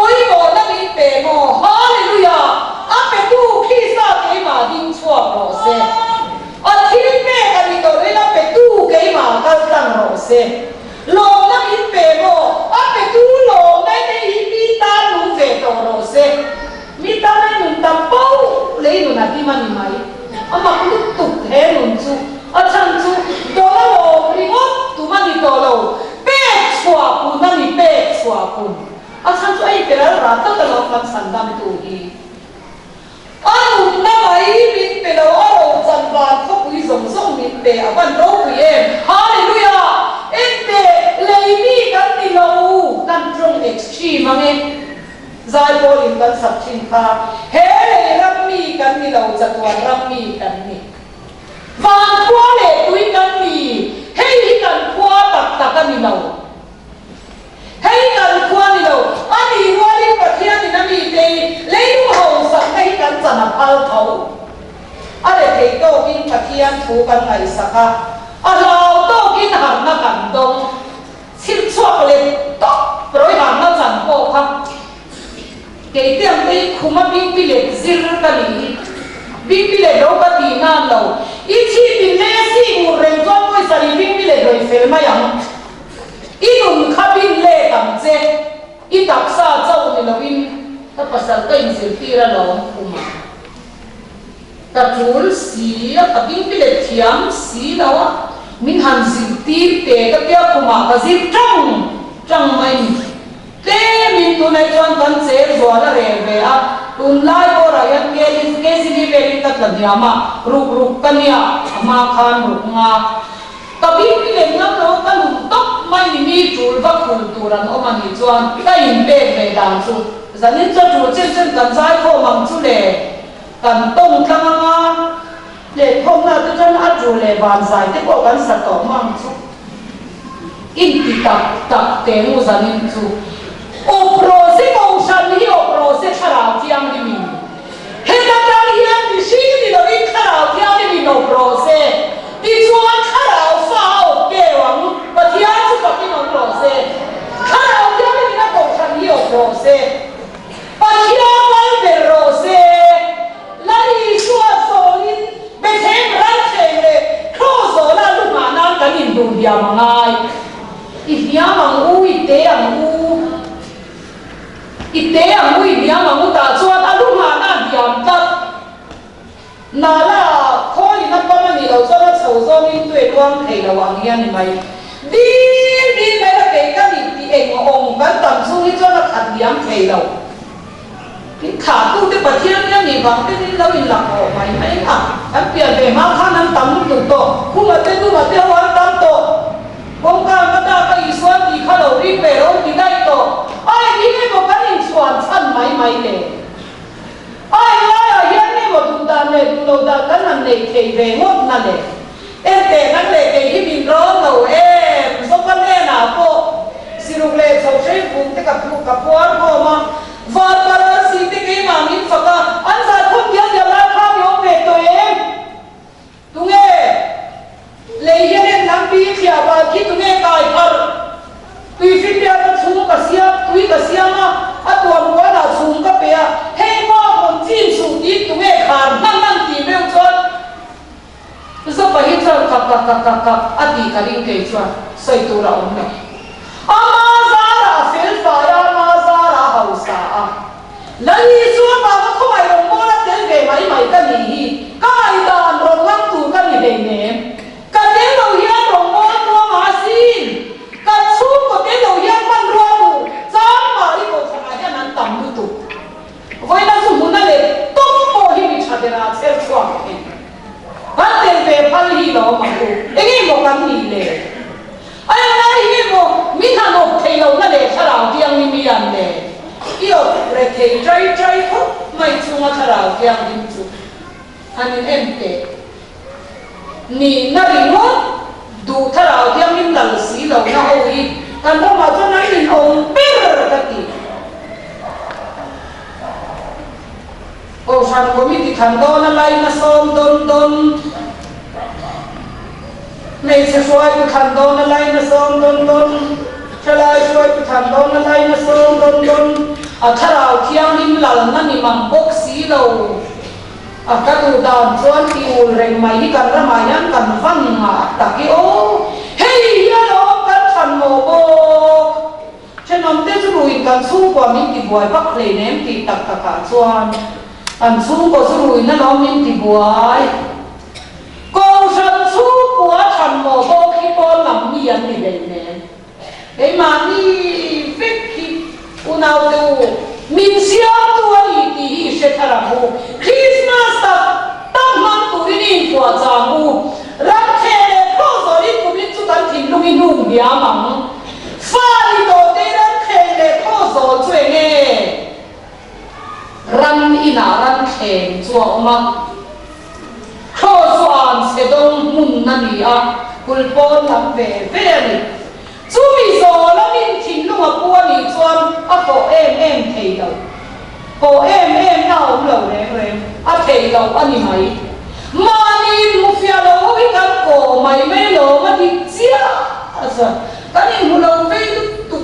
oi mo na mi pe mo hallelujah a pe tu khi sa ke ma bin chua ro se a thil me ka ni to le na pe tu ke ma ka tang ro se lo na min pe mo a pe tu lo nai nei mi ta nu ve to ro se mi ta nai nun tam pau le nu na ti mani mai ama ku tu the nun chu a chan chu do la lo ri ngo tu mani to lo pe chua pu na ni pe chua pu a chan chu ai pe ra ta ta lo kan san dam tu hi anu na mai min pe lo a lo chan ban ko pui zong zong min pe a ban ro pui em hallelujah ente leimi kan ni lo kan trong extreme ame zai bolin kan sap thin kha he rammi kan ni lo chatwa rammi kan ni van kwa le tui kan ni hei kan kwa tak kan ni lo hei kan kwa ni lo ani wali pathian ni na mi te leimu ho sak hei kan chana phal thau ale thei to kin pathian thu kan ai saka alo to kin ham na kan dong chim chuak le to roi ham na chan po kha ke tiam te khuma bing pi le zir ka ni bing pi le do ka ti na lo I chi tin le si mu ren zo moi sa ri bing pi le roi fel ma yang I nun kha bin le tam che I tak sa chau ni lo in ta pasal ka in zir ti ra lo khuma ta chul si a bing pi le thiam si lo min han zin tir te ka pia khuma ka zin trong mai te min tu nei chuan kan che zo na re ve a tun lai ko ra yan ke si ni ve ta tla dia ma ruk kania ma khan ruk nga ka bin pi le ngam lo ka lu tok mai ni mi chul va khul turan o ma ni chuan ka in be ve dang chu zanin cha chu chen kan sai ko mang chu le kan tong thanga le khom na tu chan a chu le ban sai te ko kan sa to mang chu in ti tak te mu zanin chu o pro se ko shan hi o pro se khara tiang ni mi he ta ta hian ni shi ni lo in khara tiang ni mi no pro se ti chuan khara fa o ke wang pa thia chu pa ki no pro se khara tiang ni na ko shan hi o pro se pa thia mal de ro se lai shua so in be them ran che le kho zo la lu ma na kan in du dia mangai I dia mang u I te ang u ite ang ui dia ma mu ta chuan alu ma nala khoi na pa mani lo cho na chho zo ni tue luang thei lo wang hian ni mai đi mai la ke ka ni ti eng ong kan tam chu ni cho na khat liam thei lo cái khả tu cái bát thiên nhá ni vang cái ni lo in lạc ho mai mai à anh pian về ma khan nan tam lu tu to khu ma te tu ma te wan tam to bông ca ma ta ka i suan ti kha lo ri pe ro ti dai to ai ni me mo kan in suan chan mai mai le ai la hian ni mo tu ta ne tu lo ta kan nan nei thei ve ngot na le em te nan le ke hi bin ro lo em so kan le na po siruk le so sei pu te ka pu ka por ko ma var para si te ke ma min fa ka an sa thum ya ya la kha yo pe to em tu nge le hian en lam pi khia ba ki tu nge kai par tui fit ya ta chung ka sia tui ka sia ma a tuam ko na chung ka pe a hei ma hon chin su ti tu nge khar nan nan ti meu chon zo pa hi chon ka a ti ka ring ke chwa sai tu ra om na ama zara fel fa ya ma zara hausa a lani chu ba ma ko mai rom mo la tel ve mai mai ka ni hi ka ai dan rom ngang tu ka ni de ne ka te lo hian rom mo no ma sin ka chu ko te lo hian man ro mu cham ma ri ko thanga hian an tam lu tu voi na chu mun na le tom mo hi mi cha de na cher chwa ke han tel ve phal hi lo ma ko e ngi mo kan ni le ai na hi mo mi na no thei lo na le tharau tiang ni mi an le io re thei trai ho mai chu ma tharau tiang dim chu hanin ente ni na ri mo du tharau tiang nim lal si lo na ho hi kan ro ma cho na in ong per ka ti o san ko mi ti khan do na lai na som don mei se suai ku khan do na lai na som don chalai suai ku khan do na lai na som don a tharau thiang nim lal na ni mang bok si lo a ka tu dan chuan ti ul reng mai hi kan ra mai yan kan van ma ta ki o hei ya lo kan than mo bo chenom te chu ruin kan chu kwa min ti buai bak le nem ti tak ta ka chuan an chu ko chu ruin na lo min ti buai ko san chu kwa than mo bo ki pon lam mi an ni le ne ei ma ni fik ki unau tu min siam tu ani ti hi se thara ho Christmas ta man tu rin kwa cha mu ram the le ko so ri ku min chu kan thin lung in lung bia mang fa ri do te ram the le ko so chwe nge ram ina ram khen chu ma ko so an se dong mun na ni a kul pon lam ve ve ni chu mi zo la min thin lung a pu ni chuan a ko em thei lo ko em na om lo re a thei lo ani mai mani mu fia lo hi kan ko mai me lo ma ti chia asa kan ni mu lo ve tu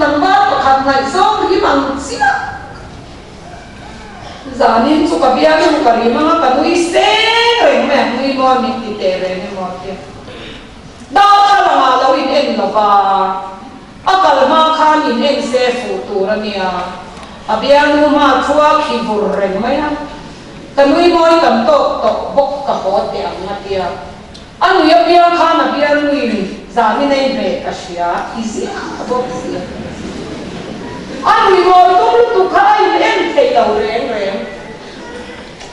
lam ba ko khan nai so hi mang chia zanin chu ka bia mu ka ri ma ka nui se re me nui mo mi ti te re ni mo ti da tha la ma lo in en lo ba a kal ma khan in en se fu tu ra nia a bia nu ma thua khi bur re mai ha ka nui moi kam to bok ka ho te ang na tia anu ya bia khan a bia nui zanin nei ve ka sia easy a bok sia anu mo tu khai en thei lo re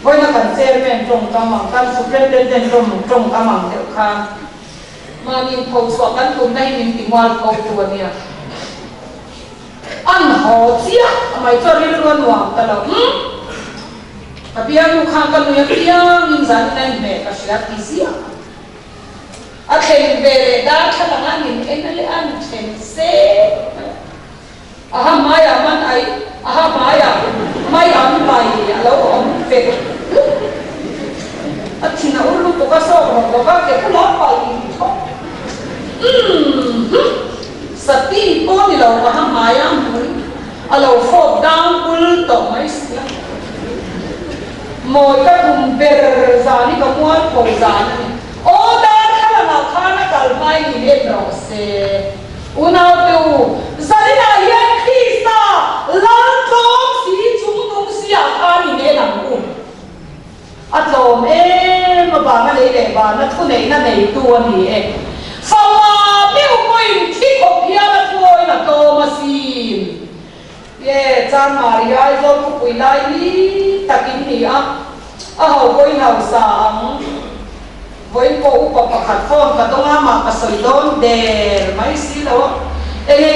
voi na kan chairman trong kamang kan superintendent trong kamang deu kha ma min pho so kan tum dai min tingwal ko tu ania an ho chia mai cho ri ron wa ta lo apia nu kha kan nu ya pia min zan nai me ka sia ti sia a thei ve da thala nga min en le an chen se aha maya man ai aha maya mai am bai alo om fe athina ulu to ka so ro ka ke kula pai sati po ni lo aha maya mu alo fo down kul to mai sia moi ka kum ber zani ka muan ko zani o da khala na khana kal mai ni le ro se unau tu zarina yan khista lan tok si chung tung sia ani ne lang u lồm mà bà nó lấy để bà nó thu này nó này tua thì sau mà nếu mình thích học kia là thôi là tô mà xin cha Maria rồi cũng quỳ lại đi ta kín đi hầu quỳ hầu sáng với cô bà khát phong cả đông mà cả sợi đôn để mấy xí đâu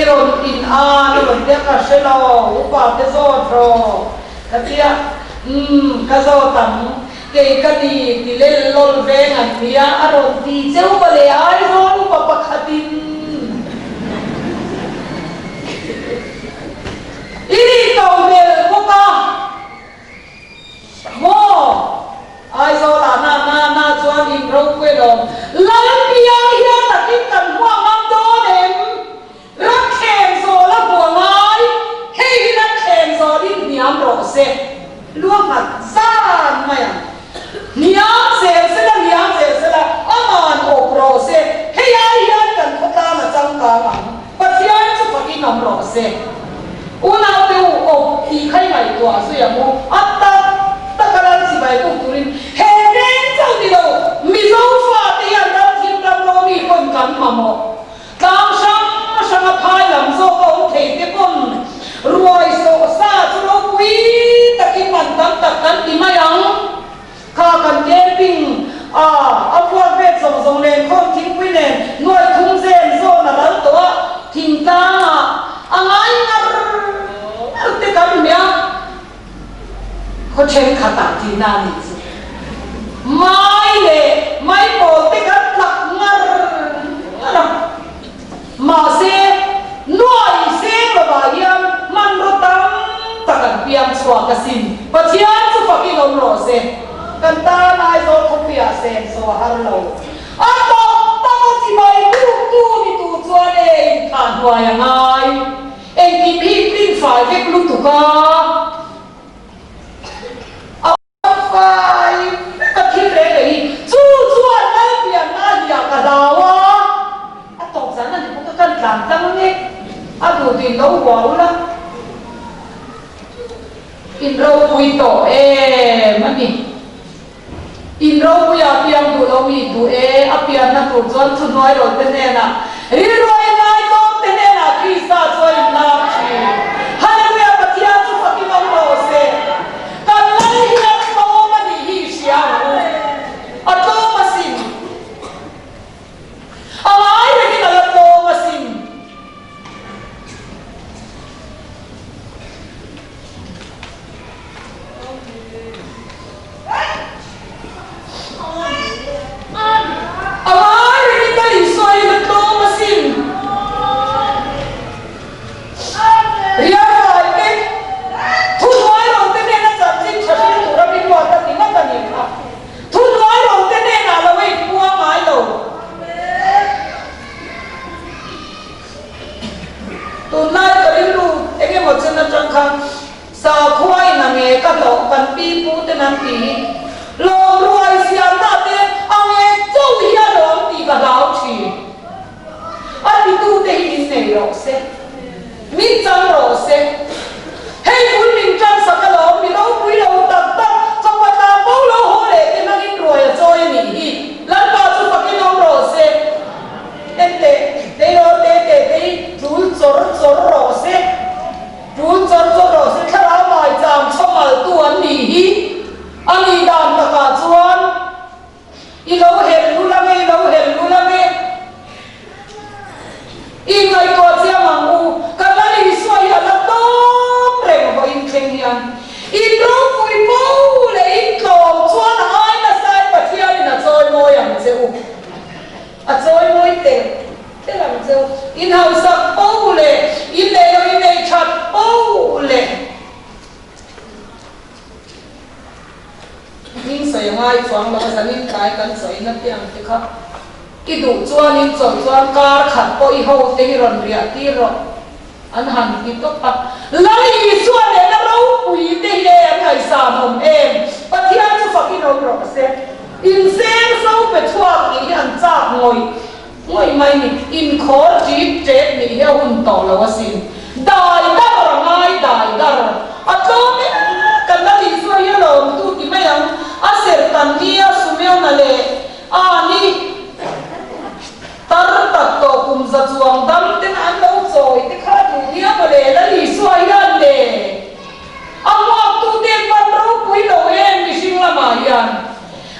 rồi in rồi tiếc cả sẽ lo bà thế rồi cái kia cái rồi tầm cái đi lên lol về ngàn kia rồi đi chơi vào lề ai rồi bà khát tin ini kau bel kota mo ai zo la na chuan in ro kwe dom lan pia hia takin kan hua ngam do dem rak khem zo la buangai hei rak khem zo din niam ro se luang hat san maya niam se la aman o pro se hei ai hia kan kota ma chang ka ma pathian chu pakin nam ro se una teu o ki khai mai to asu ya mo atta takalan si bai tu turin he ren chau ni lo mi zo fa te ya da thim ram lo mi kon kan ma mo kam sang phai lam zo ko thei te kon ruai so sa chu lo wi takin man tam tak kan ti ma yang kha kan camping apwa ve zong len khom thing wi nen noi thung zen zo na dal to thing ta angai ngar te kami mia ko chen khata ti na ni mai po te kan lak ngar ma se noi se ba yam man ro tam takan piam chwa ka sin pathian chu pakin om ro se kan ta nai zo ko pia sen so har lo a to ti mai tu ni tu chwa le khan hwa ya ngai em tìm hin phải cái lúc tụ ca phải cái thiên lệ này chú anh ấy biển na nhà cả đào tổng sản là cũng có cần làm tăng nhé đủ tiền đâu quá lắm in râu bùi tổ mà đi in râu bùi piang đủ đâu đi đủ piang na đủ chọn thu nói rồi thế này nè đi rồi này có thế này là khi sao rồi làm chi hallelujah patia tu pakin ông đồ se kan lai hian to ma ni hi siang to ma sin ai ni ka to ma sin ai ni ka li soi na to ma sin ria vai te thu nói rồi thế nên là chẳng chính xác là tụi nó bị loạn ta thì mất cả niệm à thu nói rồi thế nên là vậy qua mãi rồi tụi nay có đi luôn cái một chân nó trăng khăn sao khoai là nghe các lỗ cần pi phú tên ăn pi lô ruồi xiêm ta tên ông nghe châu hiền rồi ông đi cả lão chỉ anh đi tu đây đi này rồi xem min chang ro se hei kun min chang sakalo mi lo pui lo tak tak chong pa ta bo lo ho le te mang in roi choi ni hi lan pa chu pakin om ro se te rul chor ro se khara mai cham chomal tu an ni hi ani dan ta ka chuan i lo hel lu la me i ngai ko chia mang u kalali soi ala tom reng ho in kheng hian in ro pui po le in tlom chuan ai na sai pathian na choi moi ang cheu a choi moi te lam cheu in hau sak po le in le chat po le ning soi ngai chuang lo sanin kai kan soi na piang te kha cái đủ chuan in chuan car khat po I ho te ron ria ti ro an han ki to pa lai chuan le na ro pui te le an hai sa nom pathian chu fakin ro ro se in seng so pe chuak ni an cha ngoi mai ni in khor ji jet ni he hun to lo sin dai dar a to me kan la li so ye lo tu ti mai ang a ser ta na le ani tar tak to kum za chuang dam ten an lo choi te kha du dia ma le la li suai yan le amwa tu te pan ro pui lo en mi sing la ma yan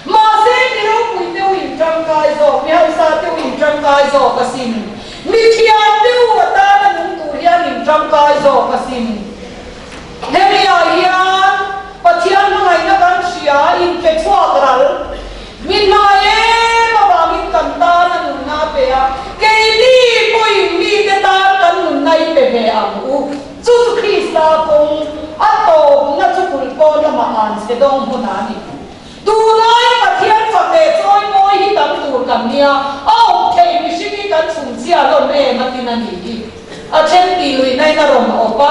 ma se ni ro pui te win tram kai zo mi hau sa te win tram kai zo ka sin mi thia te wa ta na nung tu hian in tram kai zo ka sin hemi ya yan pathian ngai na kan sia in ke chwa kral min ma e ma ba min kan ta na nun na pe a ke ni poi mi te ta kan nun nai pe be am u chu Krista kong ato na chu kul ko na ma an se dong hu na ni tu nai pathian fa te choi moi hi tam tur kam nia au thei mi singi kan sum sia lo me ma tin ani hi a chen ti lui nai na rom opa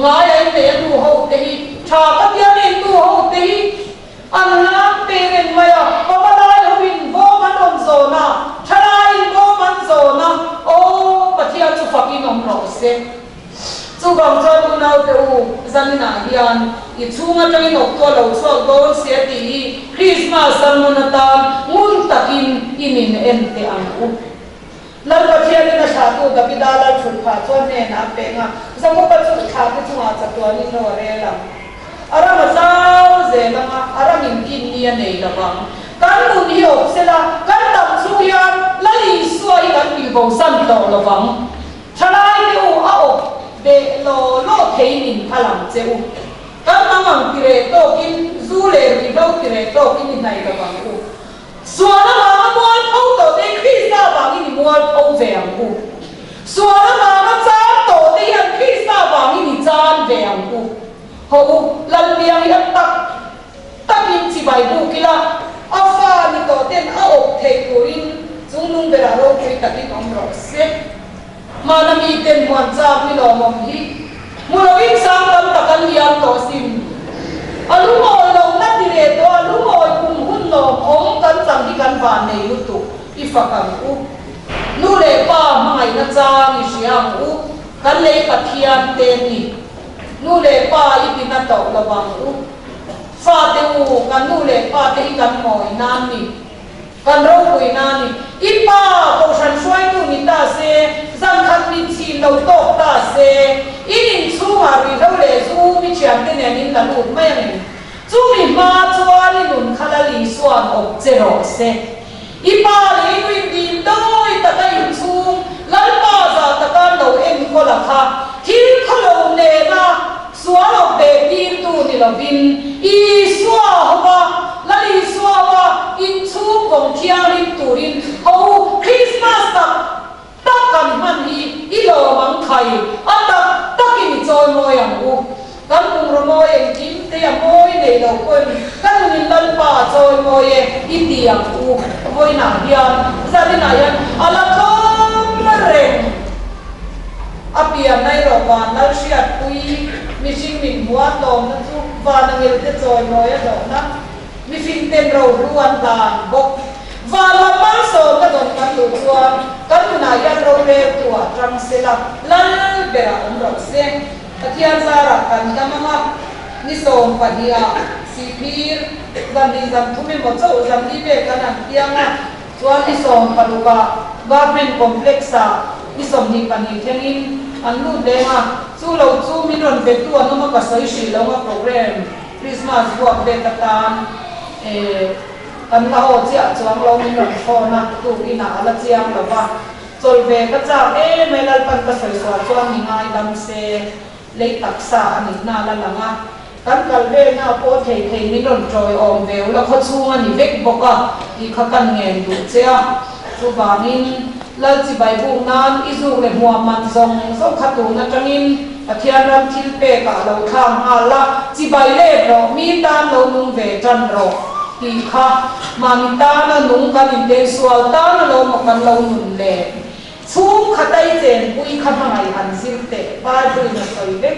ngai ai te tu ho te hi tha ka tia ne tu ho te hi an na pe ren ma ya pa pa lai ho in bo man on zona thalai bo man zona o pathian chu fa ki nom ro se chu bang cho tu nau te u zanina hian I chunga tangin ok to lo so don se ti Christmas salmon ta ngun takin inin ente ang u lar pathian na sa tu da bidala thul pha chon ne na pe nga zamu pa chu tha ke chunga cha to ni no re la ara ma sao ze la ma ara min kin ni nei la bang kan mun hi ok se la kan dam chu ya la li suai kan bil bo san to lo bang thalai ni u a ok de lo thei min phalang che u kan mamang tire to kin zu le ri lo tire to kin nai la bang u suara ma mual phau to de Krista bang ni mual phau ve ang u suara ma cha to de yan Krista bang ni chan ve ang u ho lan liang hi tak takin chi bai bu kila afa ni to ten a ok thei turin chung nung bera ro chui takin om ro se mana mi ten muan cha mi lo mom hi mu lo in sang tam takan liang to sim alu mo lo na dire to alu mo kum hun lo om kan sang di kan van nei lu tu ifa kan u nu le pa mai na cha ni siang u kan le pathian te ni nu le pa I pina to la bang u fa te u kan nu le pa te kan moi nan ni kan ro pui nan ni ipa ko san suai tu ni ta se zan khat ni chi lo to ta se in chu ma ri lo le zu mi chiam te ne nin la lu mai ni chu mi ma chwa ni nun khala li suan ok che ro se ipa le ni din doi ta ta in chu lal pa za ta kan lo en ko la kha thil khalo ne na sualo be tin tu ni lo bin I swa ho la li swa wa in chu kong thiang rin turin ho Christmas ta kan man hi I lo mang khai ata takin choi mo yang u kan ung ro mo yang kim te ya moi nei lo kon kan ni lan pa choi mo ye I ti yang u moi na hian zadina yan ala khom re apia nai ro wan nal siat pui mi sing min bua tom na chu wa na ngel te choi mo ya do na mi fin ten ro ruan dan bok wa la ma so ka don kan lu chuan kan na ya ro le tua tram se la lal bera om ro se athian zara kan damama ni som pahia sipir zam ni zam thumi mo chau zam ni be kan an tianga chuan ni som paluka government complexa ni som ni pani thengin an lu denga chu lo chu min ron ve tu anoma ka sai shi lo ma program Christmas work be katan kan la ho chia chuang lo min ron phona tu ina ala chiang lo ba chol ve ka cha me lal pan ka sai so chuang ni ngai dam se le taksa ani na la langa kan kal ve na po thei thei min ron troi om ve la kho chunga ni vek boka I kha kan ngen du chea chu bangin lal chi bai bu nan izu le muamman zong so khatu na tangin athian ram thil pe ka lo thang ala chi bai le ro mi tan lo nung ve tan ro Ki kha ma mi ta na nung kan in te sual ta na lo mo kan lo nun le chung khatai chen pui kha hangai han sil te ba du na soi ve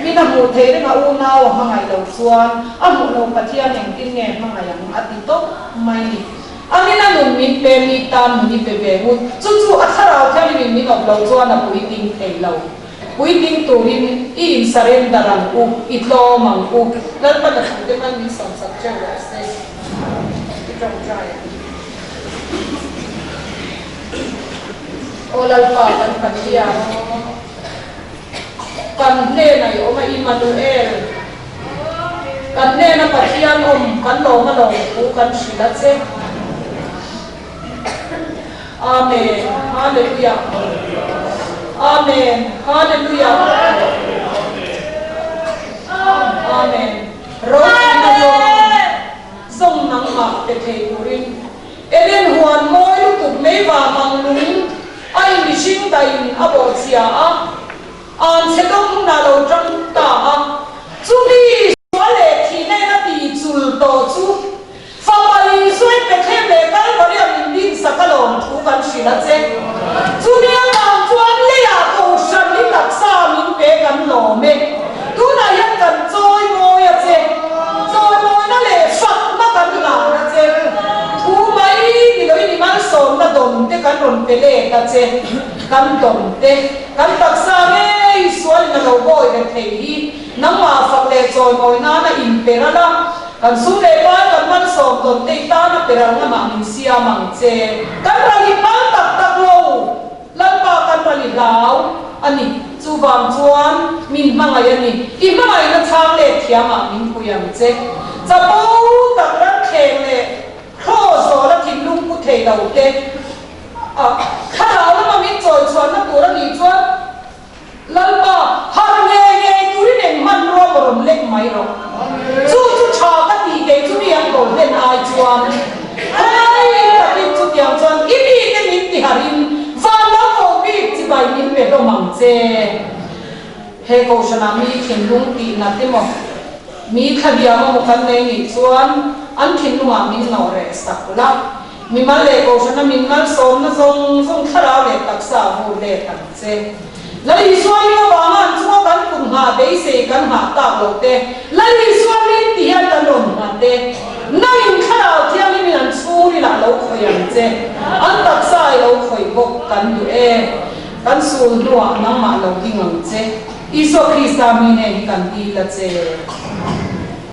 mi na mu the le ma u na wa hangai lo chuan a mu lo pathian eng tin nge hangai ang ati to mai ni ani na nun mi pe mi tan ni pe be mu chu chu a thara thang mi mi no lo chuan na pui ting thei lo pui ting turin I in surrender ang u itlo mang u dal pa na de man ni sam sak che wa se trong trai Olalpa kan patia kan ne này oma Emmanuel kan ne na patian kan lo ma lo ku kan silat se Amen hallelujah Amen hallelujah Amen Roki na zong nang ma te thei turin elen huan moi lu tu me wa mang lung ai mi sing dai abo chia a an se dong na lo trăng ta a chu mi so le thi ne na ti chul to chu fa mai suai pe the le kal ko ri min din sa ka lom thu kan shi na che chu mi ang chuan le ya ko shan ni tak sa min pe kan lo me tu na yan kan choi mo ya che choi mo na le fat ma kan la na che thu mai ni lo ni man so na dom te kan ron pe le ta che kan dom te kan tak sa me sual na lo boy le thei hi nang ma fak le choi mo na na in pe ra la kan su le pa kan man so dom te ta na pe ra na ma min sia mang che kan ra li pa tak tak lo lan pa kan ra li lao ani chu wang chuan min mangai ani I mangai na chang le thiama min puyam che cha po tak ran kheng le kho so la thin lung pu thei lo te a khara la ma min choi chuan na tu ra ni chuan lan pa har nge nge tu ri nen man ro rom lek mai ro chu chu cha ka ti ke chu mi ang go len ai chuan ai ka ti chu tiang chuan I mi ke min ti harin van la ko bi chi bai min pe ro mang che he ko shana mi khin lung ti na te mo mi khabia mo kan ne ni chuan an khin lunga min no re sakula mi mal le ko shana min mal som na song khara le taksa ho le tak che lai suai lo ba man chuan kan kun ha be se kan ha ta lo te lai suai ni ti han ta lon ha te nai khara thiam mi an chu ri la lo khoyam che an taksa lo khoi bok kan du e kan sul nuwa nang ma lo dingam che Iso Krista mi ne kan ti la che